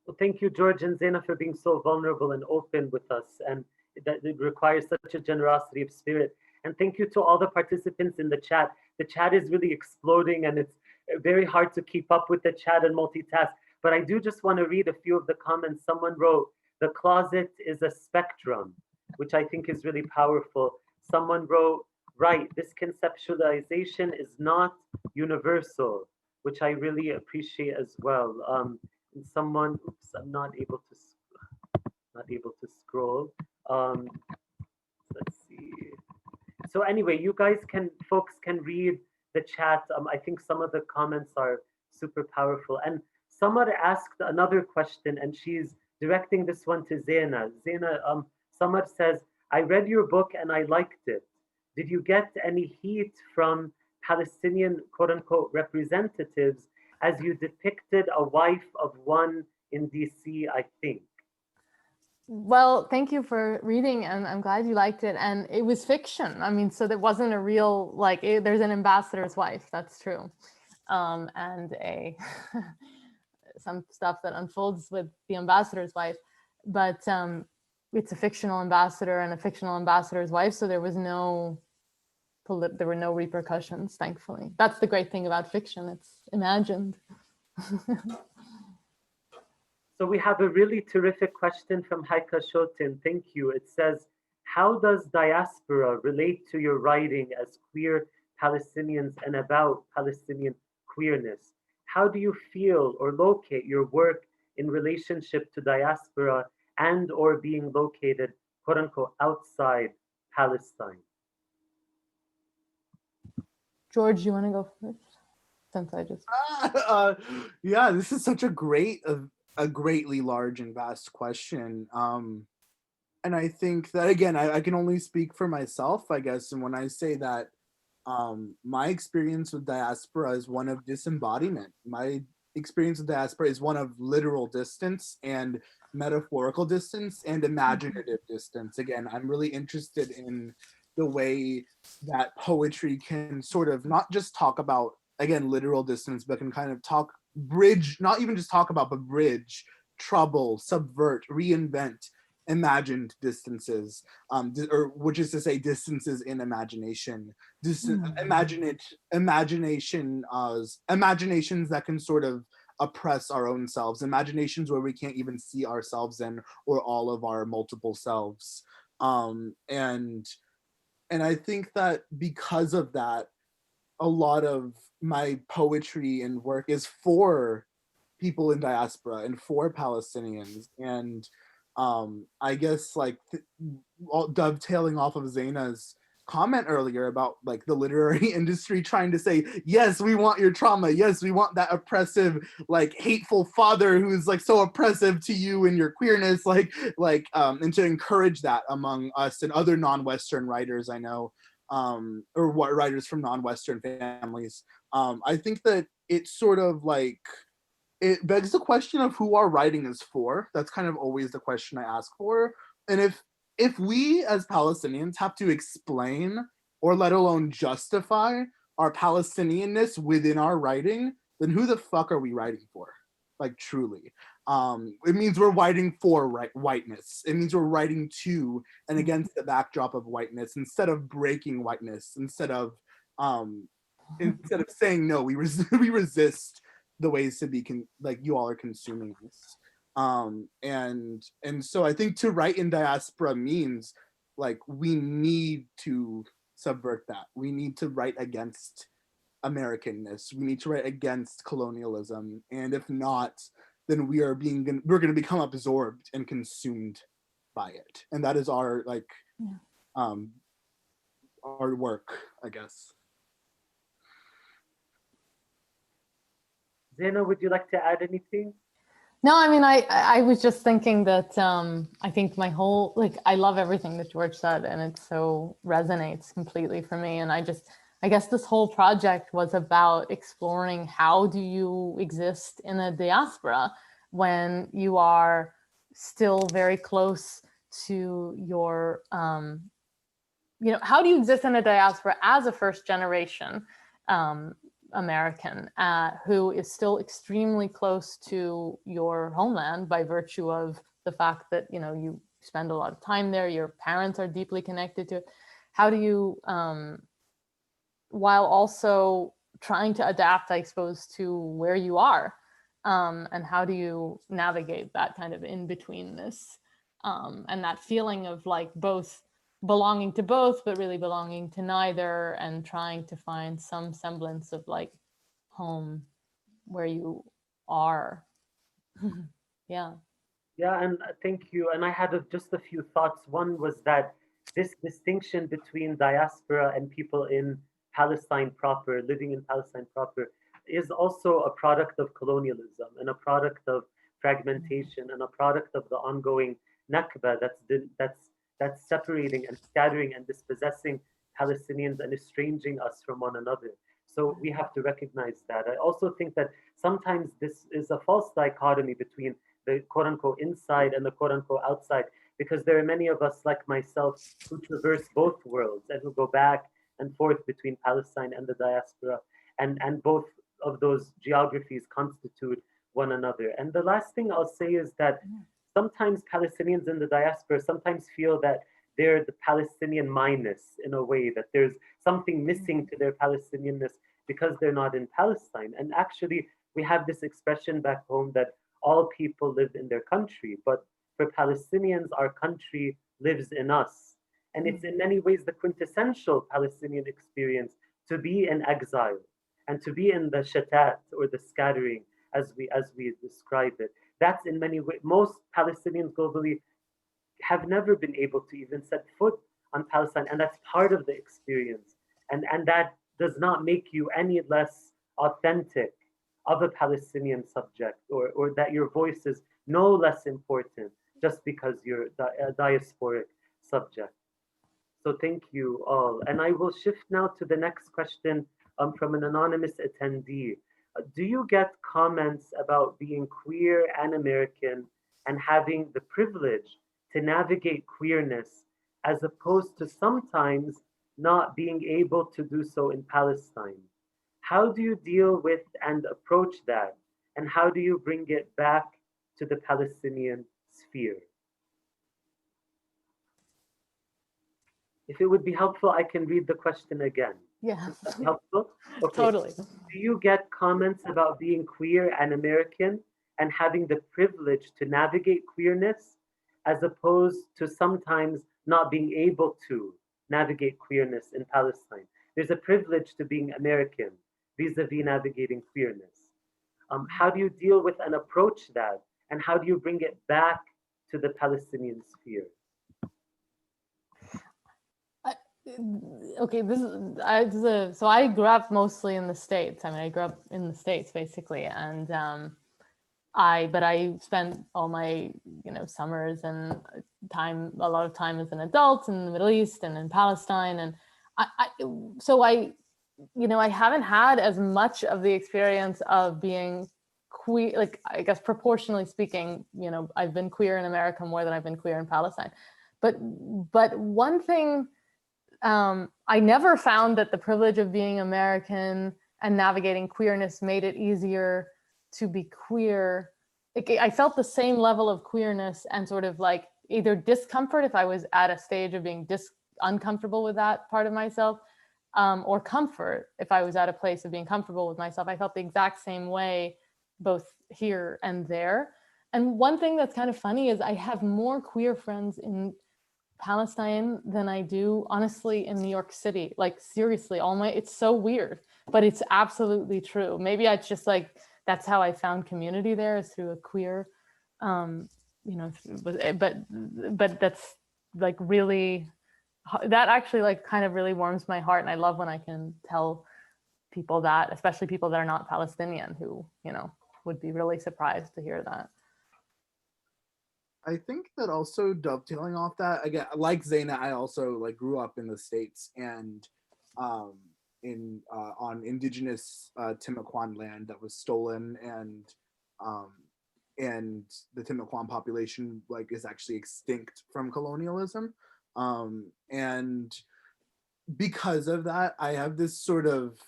Well, thank you, George and Zaina, for being so vulnerable and open with us. And that it requires such a generosity of spirit. And thank you to all the participants in the chat. The chat is really exploding, and it's very hard to keep up with the chat and multitask. But I do just want to read a few of the comments. Someone wrote, "The closet is a spectrum," which I think is really powerful. Someone wrote, "Right, this conceptualization is not universal," which I really appreciate as well. And someone, oops, I'm not able to scroll. Let's see. So anyway, folks can read the chat. I think some of the comments are super powerful. And someone asked another question, and she's directing this one to Zaina. Zaina, someone says, "I read your book and I liked it. Did you get any heat from Palestinian quote unquote representatives as you depicted a wife of one in DC, I think?" Well, thank you for reading, and I'm glad you liked it. And it was fiction. I mean, so there wasn't a real, like, there's an ambassador's wife, that's true. And some stuff that unfolds with the ambassador's wife. But it's a fictional ambassador and a fictional ambassador's wife, so there were no repercussions, thankfully. That's the great thing about fiction, it's imagined. So we have a really terrific question from Haika Shotin. Thank you. It says, "How does diaspora relate to your writing as queer Palestinians and about Palestinian queerness? How do you feel or locate your work in relationship to diaspora and or being located, quote unquote, outside Palestine?" George, you want to go first? Since I just... Yeah, this is such a greatly large and vast question. And I think that, again, I can only speak for myself, I guess. And when I say that, my experience with diaspora is one of disembodiment. My experience with diaspora is one of literal distance and metaphorical distance and imaginative distance. Again, I'm really interested in the way that poetry can sort of not just talk about, again, literal distance, but can kind of talk bridge, not even just talk about, but bridge, trouble, subvert, reinvent imagined distances, or which is to say distances in imagination, imaginations that can sort of oppress our own selves, imaginations where we can't even see ourselves in, or all of our multiple selves. And I think that because of that, a lot of my poetry and work is for people in diaspora and for Palestinians. And I guess like dovetailing off of Zaina's comment earlier about like the literary industry trying to say, yes, we want your trauma, yes, we want that oppressive, like hateful father who's like so oppressive to you and your queerness, and to encourage that among us and other non-Western writers I know, or what writers from non-Western families. I think that it's sort of like, it begs the question of who our writing is for. That's kind of always the question I ask for. And if we as Palestinians have to explain or let alone justify our Palestinianness within our writing, then who the fuck are we writing for? Like truly. It means we're writing for whiteness. It means we're writing to and against the backdrop of whiteness instead of breaking whiteness, instead of saying no, we resist the ways to be like you all are consuming this. And so I think to write in diaspora means like we need to subvert that. We need to write against Americanness. We need to write against colonialism. And if not, then we're going to become absorbed and consumed by it. And that is our our work, I guess. Zaina, would you like to add anything? No, I mean, I was just thinking that I think my whole, like, I love everything that George said, and it so resonates completely for me. And I guess this whole project was about exploring how do you exist in a diaspora when you are still very close to your, how do you exist in a diaspora as a first generation American who is still extremely close to your homeland by virtue of the fact that you spend a lot of time there, your parents are deeply connected to it. How do you while also trying to adapt, I suppose, to where you are, and how do you navigate that kind of in-betweenness, and that feeling of like both belonging to both, but really belonging to neither, and trying to find some semblance of like home where you are. Yeah, and thank you. And I had just a few thoughts. One was that this distinction between diaspora and people in Palestine proper, living in Palestine proper, is also a product of colonialism and a product of fragmentation and a product of the ongoing Nakba that's separating and scattering and dispossessing Palestinians and estranging us from one another. So we have to recognize that. I also think that sometimes this is a false dichotomy between the quote unquote inside and the quote unquote outside, because there are many of us like myself who traverse both worlds and who go back and forth between Palestine and the diaspora, and both of those geographies constitute one another. And the last thing I'll say is that sometimes Palestinians in the diaspora sometimes feel that they're the Palestinian minus, in a way, that there's something missing to their Palestinianness because they're not in Palestine. And actually, we have this expression back home that all people live in their country, but for Palestinians, our country lives in us. And it's in many ways the quintessential Palestinian experience to be in exile and to be in the shatat, or the scattering, as we describe it. That's in many ways, most Palestinians globally have never been able to even set foot on Palestine, and that's part of the experience. And that does not make you any less authentic of a Palestinian subject, or that your voice is no less important just because you're a diasporic subject. So thank you all. And I will shift now to the next question from an anonymous attendee. Do you get comments about being queer and American and having the privilege to navigate queerness, as opposed to sometimes not being able to do so in Palestine? How do you deal with and approach that? and how do you bring it back to the Palestinian sphere? If it would be helpful, I can read the question again. Yeah, Is that helpful? Okay. totally. Do you get comments about being queer and American and having the privilege to navigate queerness, as opposed to sometimes not being able to navigate queerness in Palestine? There's a privilege to being American vis-a-vis navigating queerness. How do you deal with and approach that? And how do you bring it back to the Palestinian sphere? Okay, so I grew up mostly in the States. I mean, I grew up in the States basically, and but I spent all my summers and a lot of time as an adult in the Middle East and in Palestine, and I haven't had as much of the experience of being queer, like I guess proportionally speaking, I've been queer in America more than I've been queer in Palestine. But one thing, I never found that the privilege of being American and navigating queerness made it easier to be queer. I felt the same level of queerness and sort of like either discomfort if I was at a stage of being uncomfortable with that part of myself, or comfort if I was at a place of being comfortable with myself. I felt the exact same way both here and there. And one thing that's kind of funny is I have more queer friends in Palestine than I do, honestly, in New York City. Like seriously, it's so weird, but it's absolutely true. Maybe it's just like, that's how I found community there, is through a queer, but that's like really, that actually like kind of really warms my heart. And I love when I can tell people that, especially people that are not Palestinian who, would be really surprised to hear that. I think that also dovetailing off that, again, like Zaina, I also like grew up in the States and on indigenous Timucuan land that was stolen, and the Timucuan population like is actually extinct from colonialism, and because of that, I have this sort of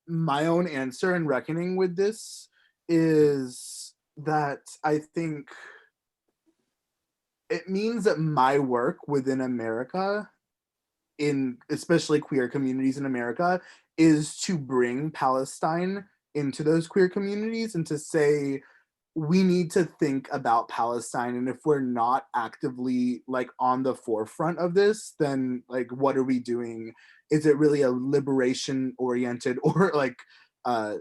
my own answer and reckoning with this is that I think it means that my work within America, in especially queer communities in America, is to bring Palestine into those queer communities and to say, we need to think about Palestine. And if we're not actively like on the forefront of this, then like, what are we doing? Is it really a liberation oriented or like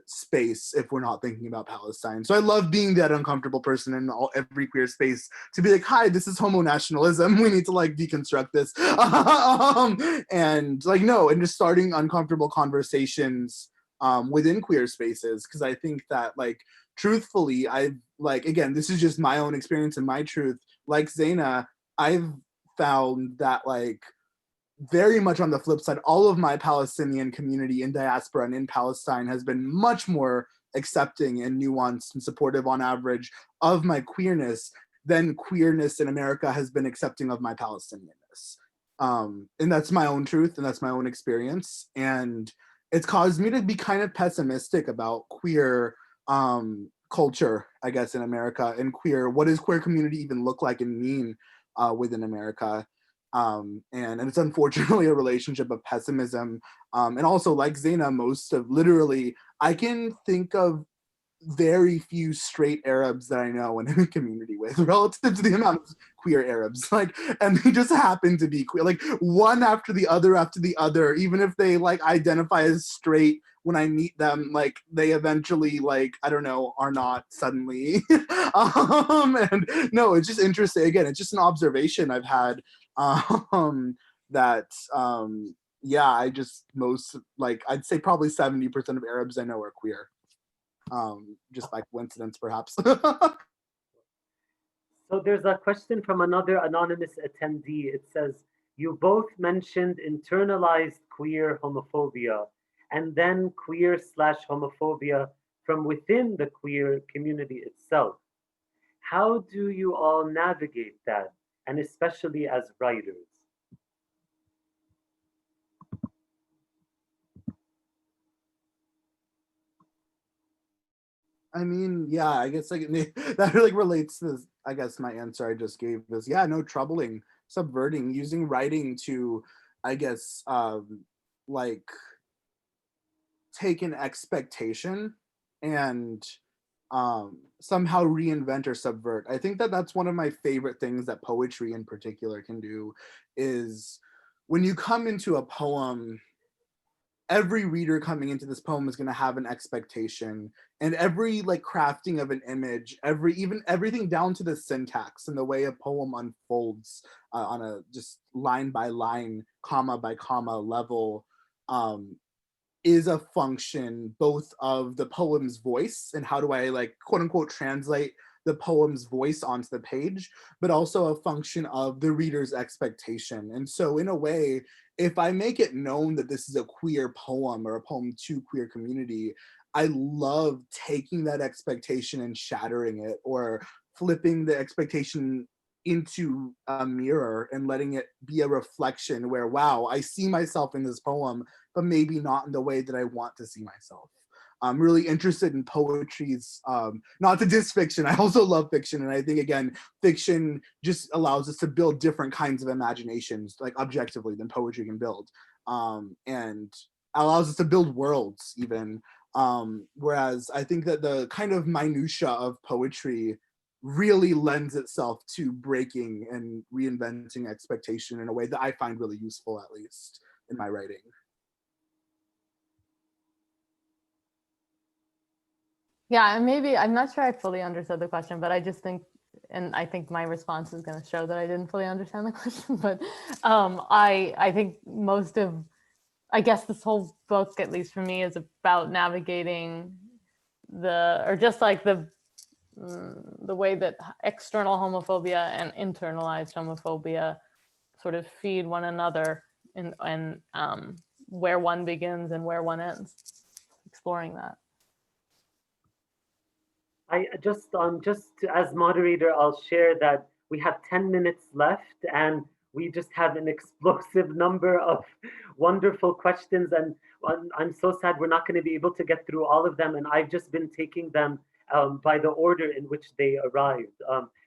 space if we're not thinking about Palestine? So I love being that uncomfortable person in every queer space to be like, hi, this is homo nationalism. We need to like deconstruct this. And like, no, and just starting uncomfortable conversations within queer spaces. Cause I think that like, truthfully, I've like, again, this is just my own experience and my truth. Like Zaina, I've found that like, very much on the flip side, all of my Palestinian community in diaspora and in Palestine has been much more accepting and nuanced and supportive on average of my queerness than queerness in America has been accepting of my Palestinianness. And that's my own truth and that's my own experience. And it's caused me to be kind of pessimistic about queer culture, I guess, in America, and what does queer community even look like and mean within America. And it's unfortunately a relationship of pessimism. And also, like Zaina, literally, I can think of very few straight Arabs that I know and in a community with relative to the amount of queer Arabs, like, and they just happen to be queer, like one after the other, even if they like identify as straight, when I meet them, like they eventually like, I don't know, are not suddenly. And no, it's just interesting. Again, it's just an observation I've had that yeah, I'd say probably 70% of Arabs I know are queer. Just by coincidence, perhaps. So there's a question from another anonymous attendee. It says, you both mentioned internalized queer homophobia and then queer/homophobia from within the queer community itself. How do you all navigate that, and especially as writers? I mean, yeah, I guess like that like relates to, I guess, my answer I just gave is, yeah, no, troubling, subverting, using writing to, I guess, like take an expectation and somehow reinvent or subvert. I think that that's one of my favorite things that poetry in particular can do, is when you come into a poem, every reader coming into this poem is going to have an expectation, and every like crafting of an image, even everything down to the syntax and the way a poem unfolds on a just line by line, comma by comma level, um, is a function both of the poem's voice and how do I like quote unquote translate the poem's voice onto the page, but also a function of the reader's expectation. And so in a way, if I make it known that this is a queer poem or a poem to queer community, I love taking that expectation and shattering it, or flipping the expectation into a mirror and letting it be a reflection where, wow, I see myself in this poem, but maybe not in the way that I want to see myself. I'm really interested in poetry's, not to diss fiction, I also love fiction. And I think, again, fiction just allows us to build different kinds of imaginations, like objectively, than poetry can build. And allows us to build worlds even. Whereas I think that the kind of minutia of poetry really lends itself to breaking and reinventing expectation in a way that I find really useful, at least in my writing. Yeah, and maybe I'm not sure I fully understood the question, but I just think, and I think my response is going to show that I didn't fully understand the question. But I think most of, I guess this whole book, at least for me, is about navigating or just like the way that external homophobia and internalized homophobia sort of feed one another, and where one begins and where one ends, exploring that. I just as moderator, I'll share that we have 10 minutes left, and we just have an explosive number of wonderful questions, and I'm so sad we're not going to be able to get through all of them, and I've just been taking them by the order in which they arrived.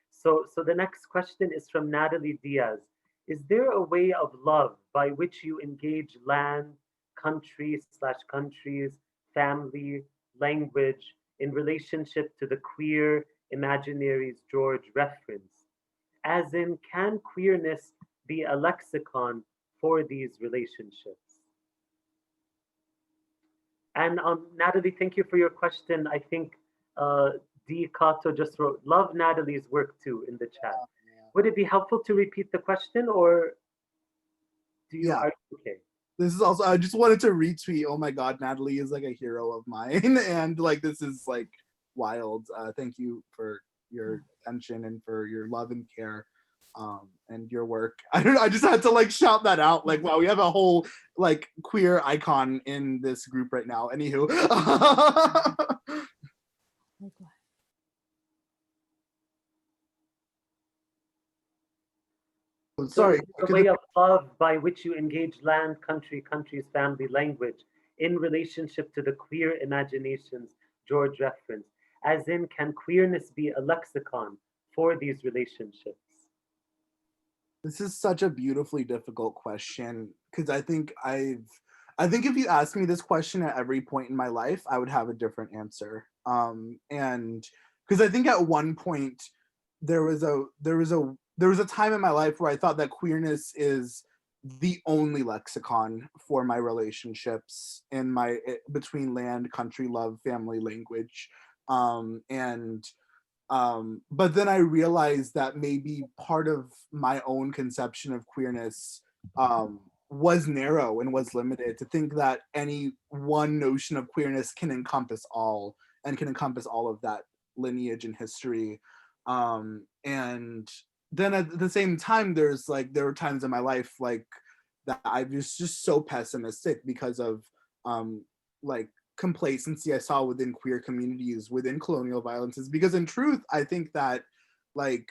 So the next question is from Natalie Diaz. Is there a way of love by which you engage land, country/countries, family, language, in relationship to the queer imaginaries George referenced? As in, can queerness be a lexicon for these relationships? And Natalie, thank you for your question. I think D. Kato just wrote, love Natalie's work too in the chat. Would it be helpful to repeat the question, or are you okay? This is also, I just wanted to retweet, oh my God, Natalie is like a hero of mine. And like, this is like wild. Thank you for your attention and for your love and care and your work. I just had to like shout that out. Like, wow, we have a whole like queer icon in this group right now. Anywho. Oh, sorry. So the way of love by which you engage land, countries, family, language in relationship to the queer imaginations George referenced. As in, can queerness be a lexicon for these relationships? This is such a beautifully difficult question, because I think if you asked me this question at every point in my life, I would have a different answer. And because I think at one point there was a time in my life where I thought that queerness is the only lexicon for my relationships in my between land, country, love, family, language. But then I realized that maybe part of my own conception of queerness was narrow and was limited, to think that any one notion of queerness can encompass all, and can encompass all of that lineage and history. And then at the same time, there were times in my life like that I was just so pessimistic because of like complacency I saw within queer communities, within colonial violences. Because in truth, I think that like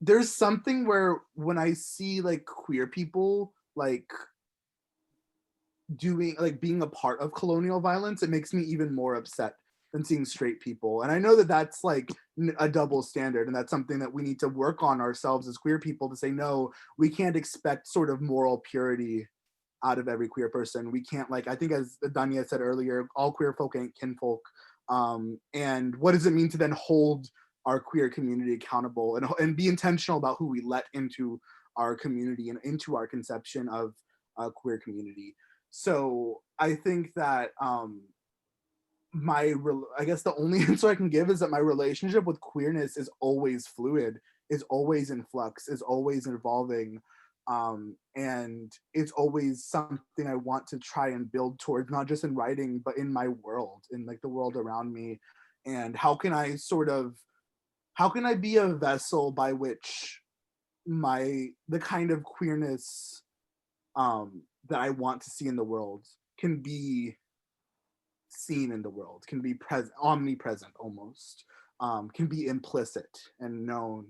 there's something where when I see like queer people like doing like being a part of colonial violence, it makes me even more upset, than seeing straight people. And I know that that's like a double standard, and that's something that we need to work on ourselves as queer people, to say, no, we can't expect sort of moral purity out of every queer person. We can't, like, I think as Danya said earlier, all queer folk ain't kinfolk. And what does it mean to then hold our queer community accountable and be intentional about who we let into our community and into our conception of a queer community? So I think that I guess the only answer I can give is that my relationship with queerness is always fluid, is always in flux, is always evolving. And it's always something I want to try and build towards, not just in writing, but in my world, in like the world around me. And how can I be a vessel by which the kind of queerness that I want to see in the world can be seen in the world, can be present, omnipresent almost, can be implicit and known.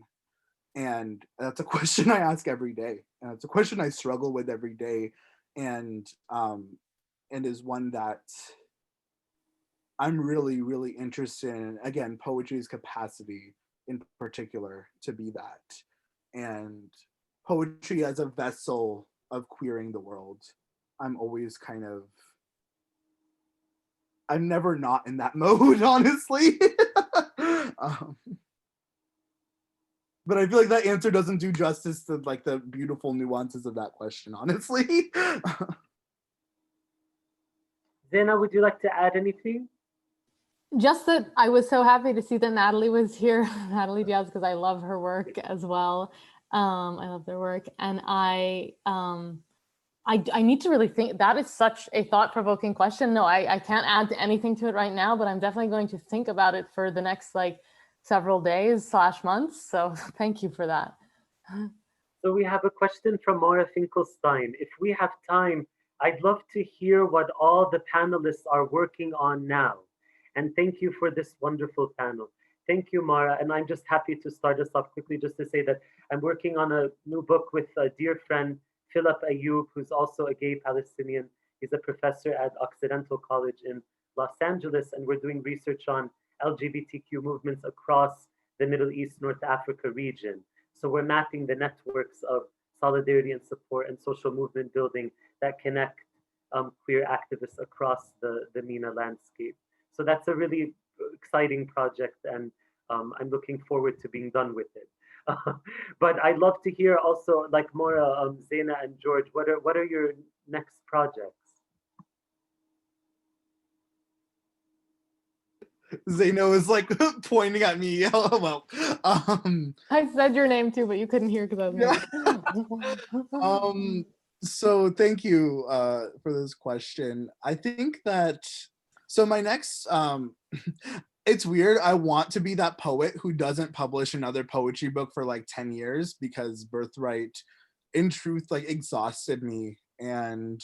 And that's a question I ask every day. And it's a question I struggle with every day. And is one that I'm really, really interested in. Again, poetry's capacity in particular to be that. And poetry as a vessel of queering the world. I'm always I'm never not in that mode, honestly. But I feel like that answer doesn't do justice to like the beautiful nuances of that question, honestly. Zaina, would you like to add anything? Just that I was so happy to see that Natalie was here, Natalie Diaz, because I love her work as well. I love their work, and I need to really think. That is such a thought-provoking question. No, I can't add anything to it right now, but I'm definitely going to think about it for the next several days / months. So thank you for that. So we have a question from Maura Finkelstein. If we have time, I'd love to hear what all the panelists are working on now. And thank you for this wonderful panel. Thank you, Mara. And I'm just happy to start us off quickly just to say that I'm working on a new book with a dear friend, Philip Ayoub, who's also a gay Palestinian. He's a professor at Occidental College in Los Angeles, and we're doing research on LGBTQ movements across the Middle East, North Africa region. So we're mapping the networks of solidarity and support and social movement building that connect queer activists across the MENA landscape. So that's a really exciting project, and I'm looking forward to being done with it. But I'd love to hear also, like Maura, Zaina, and George, what are your next projects? Zaina was like pointing at me. Well, I said your name too, but you couldn't hear because I was so thank you for this question. I think that, so my next, it's weird. I want to be that poet who doesn't publish another poetry book for 10 years, because Birthright, in truth, exhausted me. And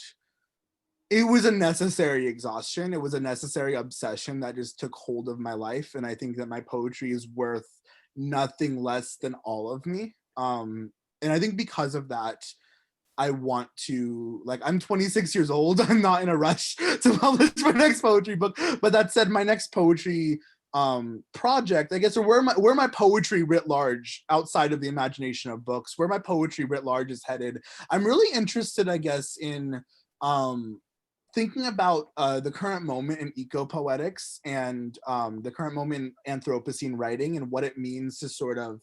it was a necessary exhaustion. It was a necessary obsession that just took hold of my life. And I think that my poetry is worth nothing less than all of me. And I think because of that, I want to, I'm 26 years old. I'm not in a rush to publish my next poetry book. But that said, my next poetry project, I guess, or where my poetry writ large, outside of the imagination of books, where my poetry writ large is headed, I'm really interested, I guess, in thinking about the current moment in eco-poetics and the current moment in Anthropocene writing, and what it means to sort of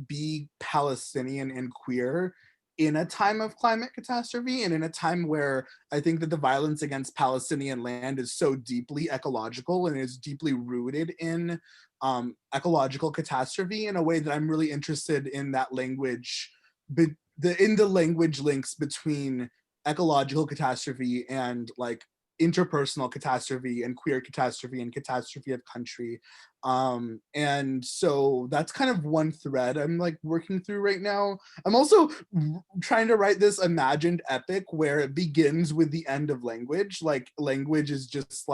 be Palestinian and queer in a time of climate catastrophe, and in a time where I think that the violence against Palestinian land is so deeply ecological and is deeply rooted in ecological catastrophe, in a way that I'm really interested in that language, in the language links between ecological catastrophe and interpersonal catastrophe and queer catastrophe and catastrophe of country. And so that's kind of one thread I'm working through right now. I'm also trying to write this imagined epic where it begins with the end of language. Language is just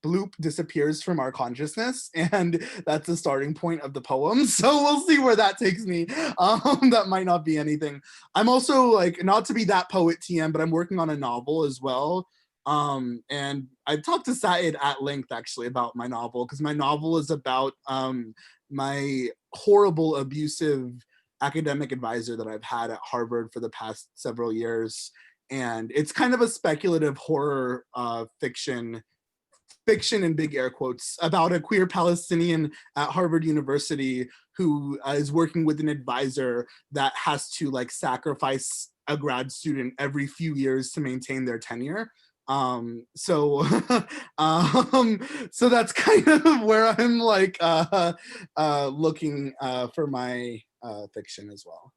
bloop, disappears from our consciousness, and that's the starting point of the poem. So we'll see where that takes me. That might not be anything. I'm also not to be that poet TM, but I'm working on a novel as well, And I've talked to Sa'ed at length actually about my novel, because my novel is about my horrible, abusive academic advisor that I've had at Harvard for the past several years. And it's kind of a speculative horror fiction in big air quotes, about a queer Palestinian at Harvard University who is working with an advisor that has to like sacrifice a grad student every few years to maintain their tenure. So so that's kind of where I'm like looking for my fiction as well.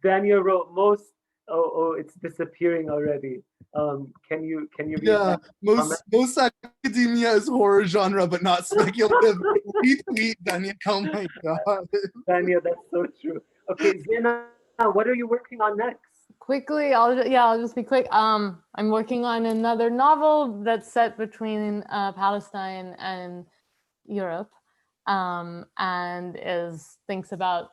Daniel wrote most. Oh, it's disappearing already. Can you read Yeah, that? most academia is horror genre, but not speculative. Retweet, Daniel. Oh my god. Daniel, that's so true. Okay, Zaina, what are you working on next? Quickly, I'll just be quick. I'm working on another novel that's set between Palestine and Europe, and thinks about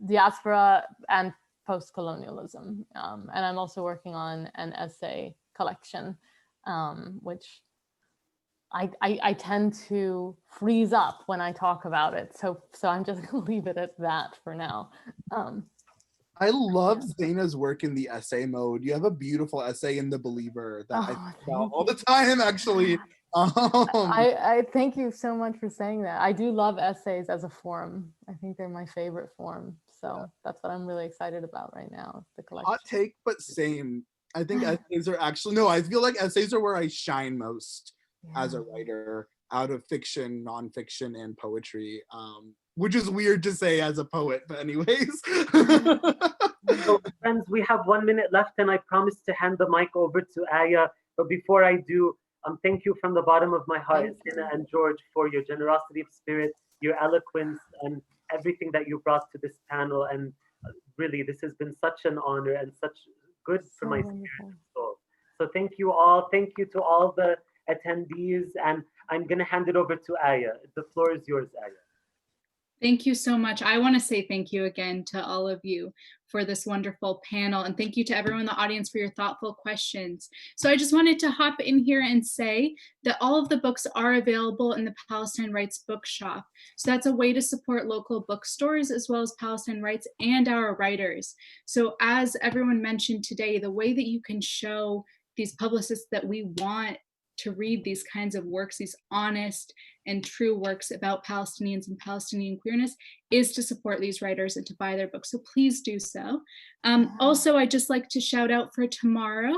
diaspora and post-colonialism. And I'm also working on an essay collection, which I tend to freeze up when I talk about it. So I'm just gonna leave it at that for now. I love Zaina's work in the essay mode. You have a beautiful essay in The Believer that I think about all the time, actually. I thank you so much for saying that. I do love essays as a form. I think they're my favorite form. So that's what I'm really excited about right now, the collection. Hot take, but same. I think essays are actually, no, I feel like essays are where I shine most as a writer, out of fiction, nonfiction, and poetry. Which is weird to say as a poet, but anyways. So friends, we have 1 minute left and I promise to hand the mic over to Aya. But before I do, thank you from the bottom of my heart, Zenna and George, for your generosity of spirit, your eloquence, and everything that you brought to this panel. And really, this has been such an honor and such good for my spirit and soul. So thank you all. Thank you to all the attendees. And I'm going to hand it over to Aya. The floor is yours, Aya. Thank you so much. I want to say thank you again to all of you for this wonderful panel. And thank you to everyone in the audience for your thoughtful questions. So I just wanted to hop in here and say that all of the books are available in the Palestine Writes bookshop. So that's a way to support local bookstores as well as Palestine Writes and our writers. So as everyone mentioned today, the way that you can show these publicists that we want to read these kinds of works, these honest and true works about Palestinians and Palestinian queerness, is to support these writers and to buy their books. So please do so. Also, I'd just like to shout out for tomorrow.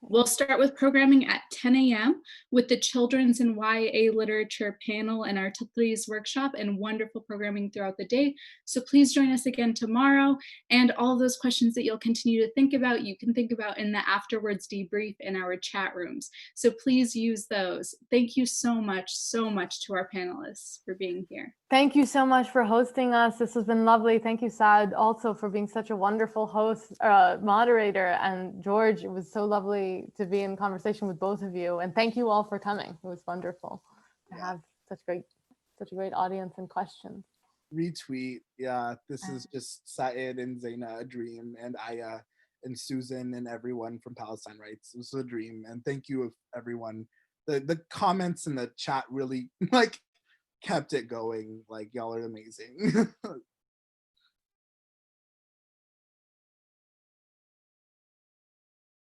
We'll start with programming at 10 a.m. with the Children's and YA Literature panel and our Tatlis workshop, and wonderful programming throughout the day. So please join us again tomorrow. And all of those questions that you'll continue to think about, you can think about in the afterwards debrief in our chat rooms. So please use those. Thank you so much to our panelists for being here. Thank you so much for hosting us. This has been lovely. Thank you, Sa'ed, also for being such a wonderful host, moderator. And George, it was so lovely to be in conversation with both of you. And thank you all for coming. It was wonderful to have such a great audience and questions. Retweet. Yeah, this is just Sa'ed and Zaina, a dream, and Aya and Susan and everyone from Palestine Writes. It was a dream. And thank you, everyone. The comments in the chat really like kept it going. Like, y'all are amazing.